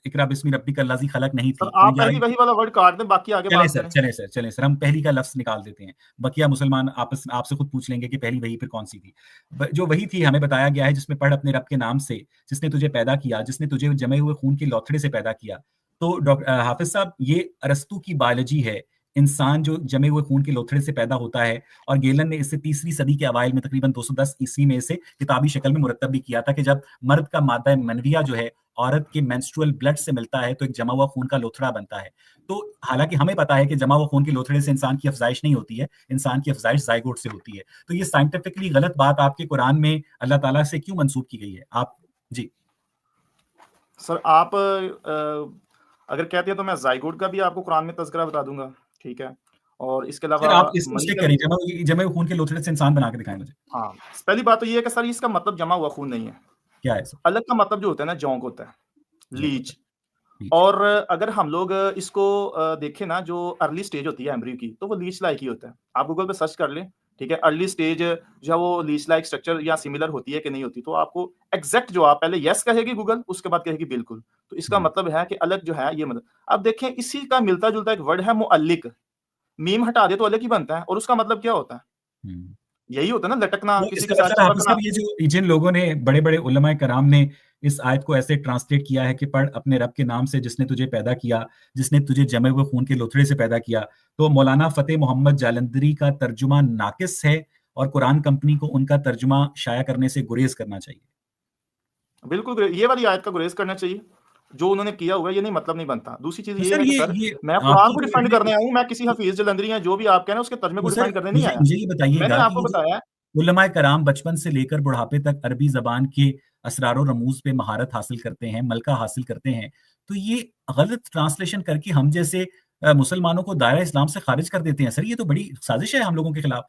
इक़रा बिस्मि रब्बिकल लज़ी खलक़ नहीं सर थी। तो आप या पहली वही वाला वर्ड काट दें, बाकी आगे चलें बात सर, करें। चलें सर, चलें सर, हम पहली का लफ्ज़ निकाल देते हैं। बकिया मुसलमान आपस आपसे खुद पूछ लेंगे कि पहली वही फिर कौन-सी थी। ब जो वही थी हमें बताया गया है जिसमें पढ़ अपने रब के नाम से, जिसने तुझे पैदा किया, जिसने तुझे जमे हुए खून के लौथड़े से पैदा किया। तो हाफ़िज़ साहब, ये अरस्तू की बायोलॉजी है। इंसान जो जमे हुए खून के लोथड़े से पैदा होता है, और गेलन ने इसे तीसरी सदी के अवाइल में तकरीबन 210 ईस्वी में इसे किताबी शक्ल में मुरत्तब भी किया था कि जब मर्द का मादा मनविया जो है औरत के मेंस्ट्रुअल ब्लड से मिलता है, तो एक जमा हुआ खून का लोथड़ा बनता है। तो हालाँकि हमें पता है कि जमा हुआ खून के लोथड़े से इंसान की अफ़ज़ाइश नहीं होती है, इंसान की अफ़ज़ाइश ज़ायगोट से होती है। तो ये साइंटिफिकली गलत बात आपके कुरान में अल्लाह ताला से क्यों मंसूब की गई है? आप जी। सर आप अगर कहते हैं तो मैं ज़ायगोट का भी आपको कुरान में तज़किरा बता दूँगा, ठीक है? और इसके सर अलावा आप इसको मनी स्टिक का भी। करिए, जमे हुए खून के लोथड़े से इंसान बना के दिखाएँ मुझे। हाँ, पहली बात तो ये है कि सर इसका मतलब जमा हुआ खून नहीं है। क्या है सर? अलग का मतलब जो होता है ना, जोंक होता है, जो होता लीच। है? लीच। और अगर हम लोग इसको देखें ना, जो अर्ली स्टेज होती है एम्ब्रियो की, तो वो लीच लाइक ही होता है। आप गूगल पे सर्च कर लें, ठीक है? अर्ली स्टेज जो है वो लीच लाइक स्ट्रक्चर या सिमिलर होती है कि नहीं होती, तो आपको एग्ज़ैक्ट जवाब पहले येस कहेगी गूगल, उसके बाद कहेगी बिल्कुल। तो इसका हुँ, मतलब है कि अलग जो है ये मतलब, अब देखें इसी का मिलता-जुलता एक वर्ड है मुअल्लिक। मीम हटा दें तो अलग ही बनता है, और उसका मतलब क्या होता है? हुँ। यही होता है ना, लटकना, तो किसी इसका के साथ मतलब हाफ़िज़ चिपकना। साहब, ये जो जिन लोगों ने बड़े-बड़े उलमाए कराम ने इस आयत को ऐसे ट्रांसलेट किया है कि पढ़ अपने रब के नाम से जिसने तुझे पैदा किया, जिसने तुझे जमे हुए खून के लोथड़े से पैदा किया, तो मौलाना फ़तेह मोहम्मद जालंधरी का तर्जुमा नाक़िस है और कुरान कंपनी को उनका तर्जुमा शाया करने से गुरेज़ करना चाहिए। बिल्कुल, ये वाली आयत का गुरेज़ करना चाहिए। जो उन्होंने किया हुआ है, ये नहीं मतलब नहीं बनता। दूसरी चीज़ तो ये सर है कि सर, ये मैं कुरान आपकी को जो डिफेंड करने ये आया हूँ, मैं किसी हफ़ीज़ जालंधरी या जो भी आप कह रहे हैं उसके तर्जुमे तो को सर डिफेंड करने नहीं मुझे आया। मुझे ये बताइएगा मैंने कि आपको ये जो बताया। उलमाए कराम बचपन से लेकर बुढ़ापे तक अरबी ज़बान के असरार और रमूज़ पे महारत हासिल करते हैं, मलका हासिल करते हैं, तो ये गलत ट्रांसलेशन करके हम जैसे मुसलमानों को दायरा इस्लाम से खारिज कर देते हैं। सर, ये तो बड़ी साज़िश है हम लोगों के खिलाफ।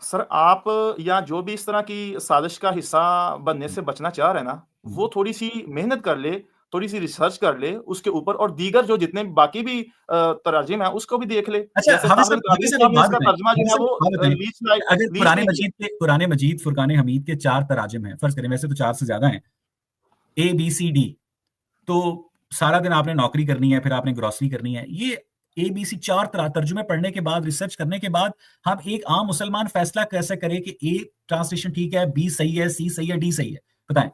सर आप या जो भी इस तरह की साज़िश का हिस्सा बनने हुँ, से बचना चाह रहे हैं ना, हुँ। वो थोड़ी-सी मेहनत कर ले, थोड़ी-सी रिसर्च कर ले उसके ऊपर, और दीगर जो जितने बाकी भी तराजिम हैं, उसको भी देख ले। अच्छा, जैसे ताहिर हाफ़िज़ कादरी साहब साहब एक ने बात इसका बताएँ, तर्जुमा जो हाफ़िज़ है साहब वो एक बात बताएँ, कि अगर लीच नहीं किया। कुरान मजीद फुरकान हमीद के 4 तराजिम हैं, फ़र्ज़ करें, वैसे तो 4 से ज़्यादा हैं, ए, बी, सी, डी। तो सारा दिन आपने नौकरी करनी है, फिर आपने ग्रॉसरी करनी है। ये एबीसी 4 तर्जुमे पढ़ने के बाद, रिसर्च करने के बाद, हम एक आम मुसलमान फैसला कैसे करे कि ए ट्रांसलेशन ठीक है, बी सही है, सी सही है, डी सही है? बताएँ।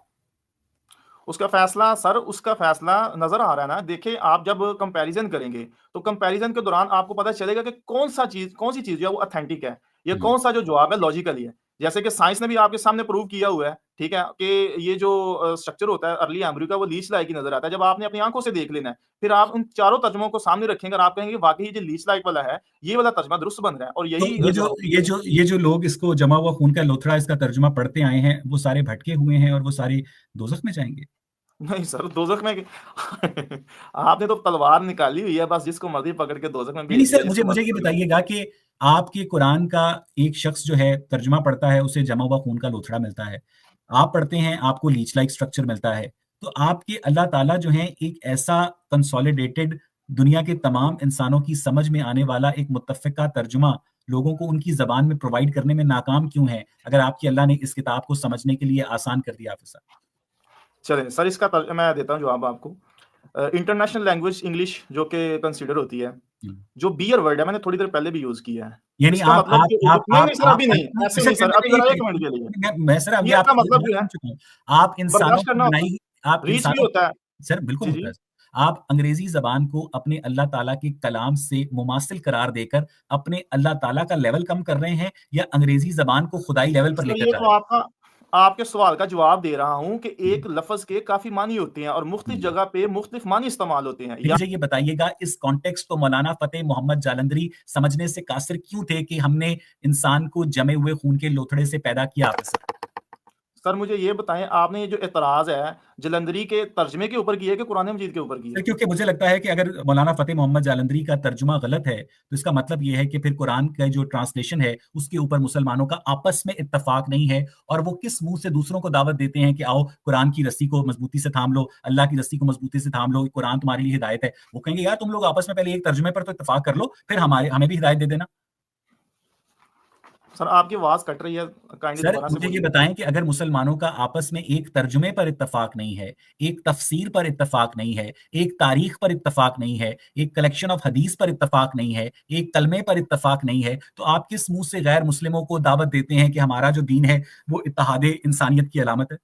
उसका फ़ैसला नज़र आ रहा है ना। देखिए, आप जब कंपैरिज़न करेंगे, तो कंपैरिज़न के दौरान आपको पता चलेगा कि कौन-सी चीज़ जो है वो ऑथेंटिक है, या हुँ। कौन-सा जो जवाब है लॉजिकली है। जैसे कि साइंस ने भी आपके सामने प्रूव किया हुआ है, ठीक है? कि ये जो स्ट्रक्चर होता है अर्ली एम्ब्रियो का, वो लीच लाइक ही नज़र आता है। जब आपने अपनी आँखों से देख लेना है, फिर आप उन चारों तर्जुमों को सामने रखेंगे और आप कहेंगे वाक़ई ये जो लीच लाइक वाला है, ये वाला तर्जुमा दुरुस्त बन रहा है, और तो यही ये जो जो है ये हकीकत है। जो ये जो लोग इसको जमा हुआ खून का लोथड़ा इसका तर्जुमा पढ़ते आए हैं, वो सारे भटके हुए हैं और वो सारे दोज़ख में जाएँगे? नहीं सर, दोज़ख में आपने तो तलवार निकाली हुई है, बस जिसको मर्ज़ी पकड़ के दोज़ख में नहीं, नहीं भेज दिया, सर, मुझे जिसको मुझे मर्ज़ी ये पकड़ के। बताइएगा कि आपके कुरान का एक शख्स जो है तर्जुमा पढ़ता है, उसे जमा हुआ खून का लोथड़ा मिलता है। आप पढ़ते हैं, आपको लीच लाइक स्ट्रक्चर मिलता है। तो आपके अल्लाह ताला जो हैं एक ऐसा कंसोलिडेटेड दुनिया के तमाम इंसानों की समझ में आने वाला एक मुत्तफ़िक़ा तर्जुमा लोगों को उनकी ज़बान में प्रोवाइड करने में नाकाम क्यों है, अगर आपकी अल्लाह ने इस किताब को समझने के लिए आसान कर दिया हाफ़िज़ साहब? चलें सर, इसका मैं देता हूँ जवाब आपको। इंटरनेशनल लैंग्वेज इंग्लिश जो कि कंसीडर होती है, हुँ। जो बियर वर्ड है मैंने थोड़ी देर पहले भी यूज़ किया है। यानी इसका आप मतलब आप कि आप नहीं, आप नहीं सर आप अभी नहीं, अपनी ऐसे अच्छा नहीं सर, अभी चलिए ज़रा एक 1 मिनट के लिए। मैं सर अभी ये इसका आपकी मतलब बात जो है सुन चुका हूँ। आप इंसानों बर्दाश्त की करना होता बनाई आप है, रीच भी इंसानों होता है। सर बिल्कुल जी, होता जी। है। आप अंग्रेज़ी ज़बान को अपने अल्लाह ताला के कलाम से मुमासिल करार देकर अपने अल्लाह ताला का लेवल कम कर रहे हैं या अंग्रेज़ी ज़बान को खुदाई लेवल पर सर लेकर ये जा तो रहे हैं? आपके सवाल का जवाब दे रहा हूँ कि हुँ, एक लफ़्ज़ के काफ़ी मानी होते हैं और मुख्तलिफ हुँ। जगह पे मुख्तलिफ मानी इस्तेमाल होते हैं। फिर मुझे ये बताइएगा इस कॉन्टेक्स्ट को मौलाना फ़तेह मोहम्मद जालंधरी समझने से कासिर क्यों थे कि हमने इंसान को जमे हुए खून के लोथड़े से पैदा किया हाफ़िज़ साहब? सर मुझे ये बताएँ, आपने ये जो एतराज़ है जलंधरी के तर्जुमे के ऊपर किया है कि कुरान मजीद के ऊपर किया सर है? क्योंकि मुझे लगता है कि अगर मौलाना फ़तेह मोहम्मद जालंधरी का तर्जुमा गलत है, तो इसका मतलब ये है कि फिर कुरान का जो ट्रांसलेशन है, उसके ऊपर मुसलमानों का आपस में इत्तेफ़ाक नहीं है और वो किस मुँह से दूसरों को दावत देते हैं कि आओ कुरान की रस्सी को मज़बूती से थाम लो, अल्लाह की रस्सी को मज़बूती से थाम लो, कुरान तुम्हारे लिए हिदायत है। वो कहेंगे यार तुम लोग आपस में पहले एक तर्जुमे पर तो इत्तेफ़ाक कर लो, फिर हमें भी हिदायत दे देना। सर आपकी आवाज़ कट रही है, काइंडली सर, दोबारा से मुझे ये बोलिए। बताएँ कि अगर मुसलमानों का आपस में एक तर्जुमे पर इत्तेफ़ाक नहीं है, एक तफ़सीर पर इत्तेफ़ाक नहीं है, एक तारीख़ पर इत्तेफ़ाक नहीं है, एक कलेक्शन ऑफ हदीस पर इत्तेफ़ाक नहीं है, एक कलमे पर इत्तेफ़ाक नहीं है, तो आप किस मुँह से गैर मुस्लिमों को दावत देते हैं कि हमारा जो दीन है, वो इत्तेहादे इंसानियत की अलामत है?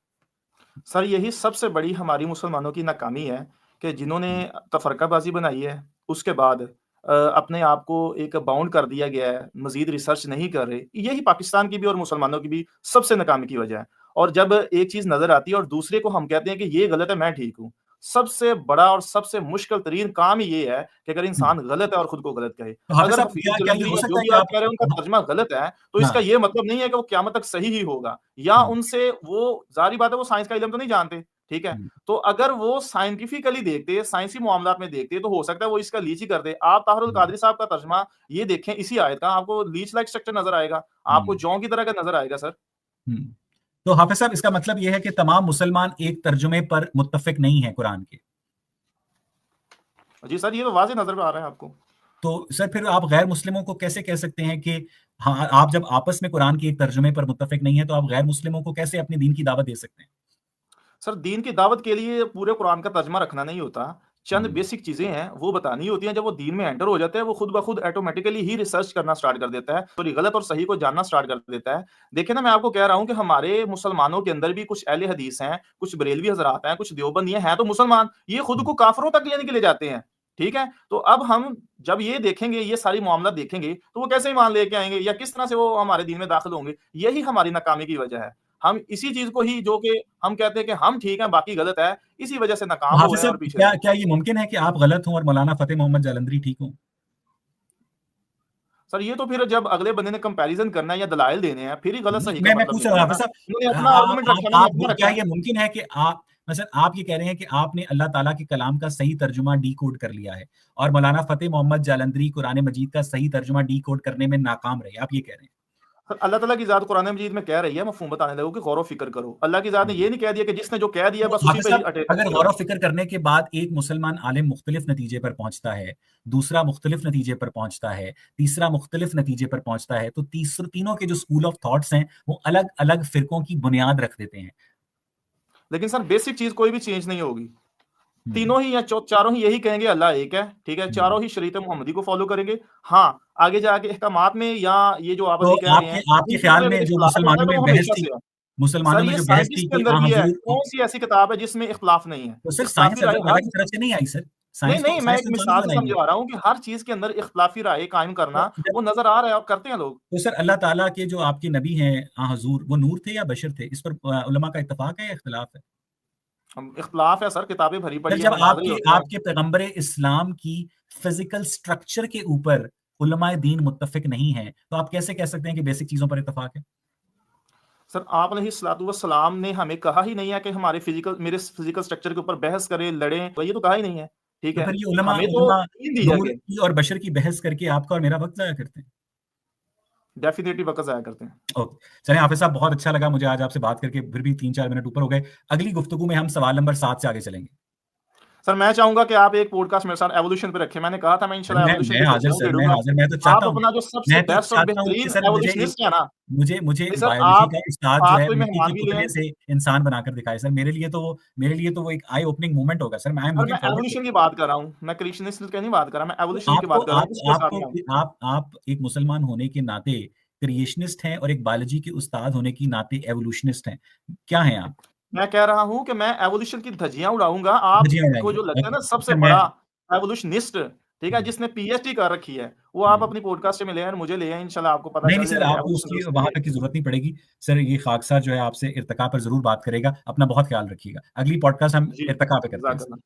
सर यही सबसे बड़ी हमारी मुसलमानों की नाकामी है कि जिन्होंने हुँ, तफ़रक़ाबाज़ी बनाई है, उसके बाद अपने आप को एक बाउंड कर दिया गया है, मज़ीद रिसर्च नहीं कर रहे। यही पाकिस्तान की भी और मुसलमानों की भी सबसे नाकामी की वजह है। और जब एक चीज़ नज़र आती है और दूसरे को हम कहते हैं कि ये गलत है, मैं ठीक हूँ। सबसे बड़ा और सबसे मुश्किल तरीन काम ही ये है कि अगर हुँ। इंसान गलत है और खुद को गलत कहे। तो हाफ़िज़ अगर साहब हफ़ीज़ क्या ये जलंधरी हो या जो सकता है भी कि आप आप कह रहे हैं उनका हाँ, तर्जुमा गलत है, तो इसका हाँ, ये मतलब नहीं है कि वो क़यामत तक सही ही होगा या हुँ, उनसे वो ज़ाहिर-सी बात है वो साइंस का इल्म तो नहीं जानते, ठीक है? हुँ, तो अगर वो साइंटिफिकली देखते, साइंसी मामलात में देखते, तो हो सकता है वो इसका लीच ही कर दे। आप ताहिरुल हुँ, कादरी साहब का तर्जुमा ये देखें इसी आयत का, आपको लीच लाइक स्ट्रक्चर नज़र आएगा, आपको हुँ, जौ की तरह का नज़र आएगा सर। हुँ। तो हाफ़िज़ साहब इसका मतलब ये है कि तमाम मुसलमान एक तर्जुमे पर मुत्तफ़िक नहीं हैं कुरान के। जी सर, ये तो वाज़िह नज़र में आ रहा है आपको। तो सर फिर आप गैर मुस्लिमों को कैसे कह सकते हैं कि हाँ, आप जब आपस में कुरान के एक तर्जुमे पर मुत्तफ़िक नहीं है, तो आप गैर मुस्लिमों को कैसे अपने दीन की दावत दे सकते हैं? सर दीन की दावत के लिए पूरे कुरान का तर्जुमा रखना नहीं होता। चंद हुँ, बेसिक चीज़ें हैं, वो बतानी होती हैं। जब वो दीन में एंटर हो जाता है, वो खुद ब खुद ऑटोमैटिकली ही रिसर्च करना स्टार्ट कर देता है। सॉरी गलत और सही को जानना स्टार्ट कर देता है। देखिए ना, मैं आपको कह रहा हूँ कि हमारे मुसलमानों के अंदर भी कुछ अहले हदीस हैं, कुछ बरेलवी हज़रात हैं, कुछ देवबंदी हैं तो मुसलमान। ये खुद हुँ, को काफ़िरों तक लेने के लिए जाते हैं। ठीक है? तो अब हम जब ये देखेंगे, ये सारी मामला देखेंगे, तो वो कैसे ईमान लेके आएँगे या किस तरह से वो हमारे दीन में दाखिल होंगे? यही हमारी नाकामी की वजह है। हम इसी चीज़ को ही जो कि हम कहते हैं कि हम ठीक हैं, बाकी गलत है, इसी वजह से तो नाकाम हो हाफ़िज़ रहे हैं और साहब पीछे रह क्या रहे हैं। क्या ये मुमकिन है कि आप गलत हों और मौलाना फ़तेह मोहम्मद जालंधरी ठीक हों? सर ये तो फिर जब अगले बंदे ने कंपैरिज़न करना है या दलाइल देने हैं, फिर ही गलत सही का मैं मतलब पूछ रहा हूँ निकलेगा हाफ़िज़ ना। साहब उन्होंने अपना आर्गुमेंट रखा, मैंने आप अपना क्या रखा है। ये मुमकिन है कि आप मसलन आप ये कह रहे हैं कि आपने अल्लाह ताला के कलाम का सही तर्जुमा डिकोड कर लिया है और मौलाना फ़तेह मोहम्मद जालंधरी कुरान मजीद का सही तर्जुमा डिकोड करने में नाकाम रहे, आप ये कह रहे हैं? सर अल्लाह ताला की ज़ात कुरान मजीद में कह रही है, मफ़हूम बताने लगो कि गौर व फ़िक्र करो। अल्लाह की ज़ात ने हुँ। ये नहीं कह दिया कि जिसने जो कह दिया तो बस उसी हाफ़िज़ पे ही साहब अगर अटेंड गौर रहो। व फ़िक्र करने के बाद एक मुसलमान आलिम मुख्तलिफ नतीजे पर पहुँचता है, दूसरा मुख्तलिफ नतीजे पर पहुँचता है, तीसरा मुख्तलिफ नतीजे पर पहुँचता है, तो तीनों के जो स्कूल ऑफ थॉट्स हैं, वो अलग-अलग फ़िरकों की बुनियाद रख देते हैं। लेकिन सर बेसिक चीज़ कोई भी चेंज नहीं होगी। हुँ, तीनों ही या चौ चारों ही यही कहेंगे अल्लाह एक है, ठीक है? हुँ। चारों ही शरीयत मोहम्मदी को फ़ॉलो करेंगे। हाँ, आगे जाके अहकामात में या ये जो आप तो अभी कह रहे आपके हैं, आपके इनके ख़्याल अंदर अगर में जो इख्तिलाफ़ होता है तो वो हमेशा से है। मुसलमानों सर में ये जो बहस साइंटिस्ट थी के कि अंदर भी है, हुज़ूर कौन-सी ऐसी किताब है जिसमें इख्तिलाफ़ नहीं है? तो सिर्फ इख्तिलाफ़ी साइंस राय अल्लाह ताला हर की तरफ से नहीं आई सर। नहीं, नहीं, मैं साइंस एक तो इंसानों मिसाल ने से बनाई है। समझा रहा हूँ कि हर चीज़ के अंदर इख्तिलाफ़ी राय कायम करना, तो जब वो नज़र आ रहा है और करते हैं लोग। तो सर अल्लाह ताला के जो आपके नबी हैं हुज़ूर, वो नूर थे या बशर थे? इस पर उलमा का इत्तेफ़ाक है या इख्तिलाफ है? हम इख्तिलाफ़ है सर, किताबें भरी सर पड़ी हैं, जब मुनाज़रे आपके होते हैं। आपके पैगम्बरे इस्लाम की फ़िज़िकल स्ट्रक्चर के ऊपर उलमाए दीन मुत्तफ़िक नहीं हैं, तो आप कैसे कह सकते हैं कि बेसिक चीज़ों पर इत्तेफ़ाक है? सर आप अलैहिस्सलातु वस्सलाम ने हमें कहा ही नहीं है कि हमारे मेरे फ़िज़िकल स्ट्रक्चर के ऊपर बहस करें, लड़ें, तो ये तो कहा ही नहीं है, ठीक तो है? फिर ये उलमा हमें तो उलमा दीन दिया नूर गया, की और बशर की बहस करके आपका और मेरा वक़्त ज़ाया करते हैं। डेफ़िनिटली वक़्त ज़ाया करते हैं। ओके। चलिए हाफ़िज़ साहब बहुत अच्छा लगा मुझे आज आपसे बात करके, फिर भी 3-4 मिनट ऊपर हो गए। अगली गुफ्तगू में हम सवाल नंबर 7 से आगे चलेंगे। सर मैं चाहूँगा कि आप एक पॉडकास्ट मेरे साथ एवोल्यूशन पे रखें। मैंने कहा था मैं इंशाल्लाह एवोल्यूशन मैं की हाज़िर धज्जियाँ सर, मैं उड़ेड़ूँगा। हाज़िर, मैं तो आप चाहता हूँ, अपना जो सबसे मैं तो बेस्ट और चाहता हूँ कि बेहतरीन सर मुझे एक एवोल्यूशनिस्ट है ना, मुझे नहीं सर बायोलॉजी आप का उस्ताद जो साथ है कोई मिट्टी के मेहमान भी ले पुतले आएँ। से इंसान बनाकर दिखाए सर, मेरे लिए तो वो एक आई ओपनिंग मोमेंट होगा सर, आई एम सर मैं लूकिंग फॉरवर्ड टू। एवोल्यूशन की बात कर रहा हूँ, मैं क्रिएशनिस्ट की नहीं बात कर रहा, मैं तो एवोल्यूशन की आपको बात कर रहा आप हूँ, उसके साथ आपको ही आऊँ। आप एक मुसलमान होने के नाते क्रिएशनिस्ट हैं और एक बायोलॉजी के उस्ताद होने के नाते एवोल्यूशनिस्ट हैं। क्या हैं आप? मैं कह रहा हूँ कि मैं एवोल्यूशन की धज्जियाँ उड़ाऊँगा, धज्जियाँ आपको उड़ाएँगे। जो लगता है ओके, ना तो सबसे फिर मैं बड़ा एवोल्यूशनिस्ट, ठीक है, हुँ, जिसने पीएचडी कर रखी है, वो आप हुँ। अपनी पॉडकास्ट में ले आएँ और मुझे ले आएँ, इंशाल्लाह आपको पता नहीं, नहीं चल सर, जाएगा कि आपको एवोल्यूशन उसकी दुरुस्त है वहाँ ये। तक की ज़रूरत नहीं पड़ेगी। सर, ये खाकसार जो है आपसे इर्तिका पर ज़रूर बात करेगा। अपना बहुत ख़्याल रखिएगा। अगली पॉडकास्ट हम जी, इर्तिका पे करते हैं सर। जज़ाकल्लाह।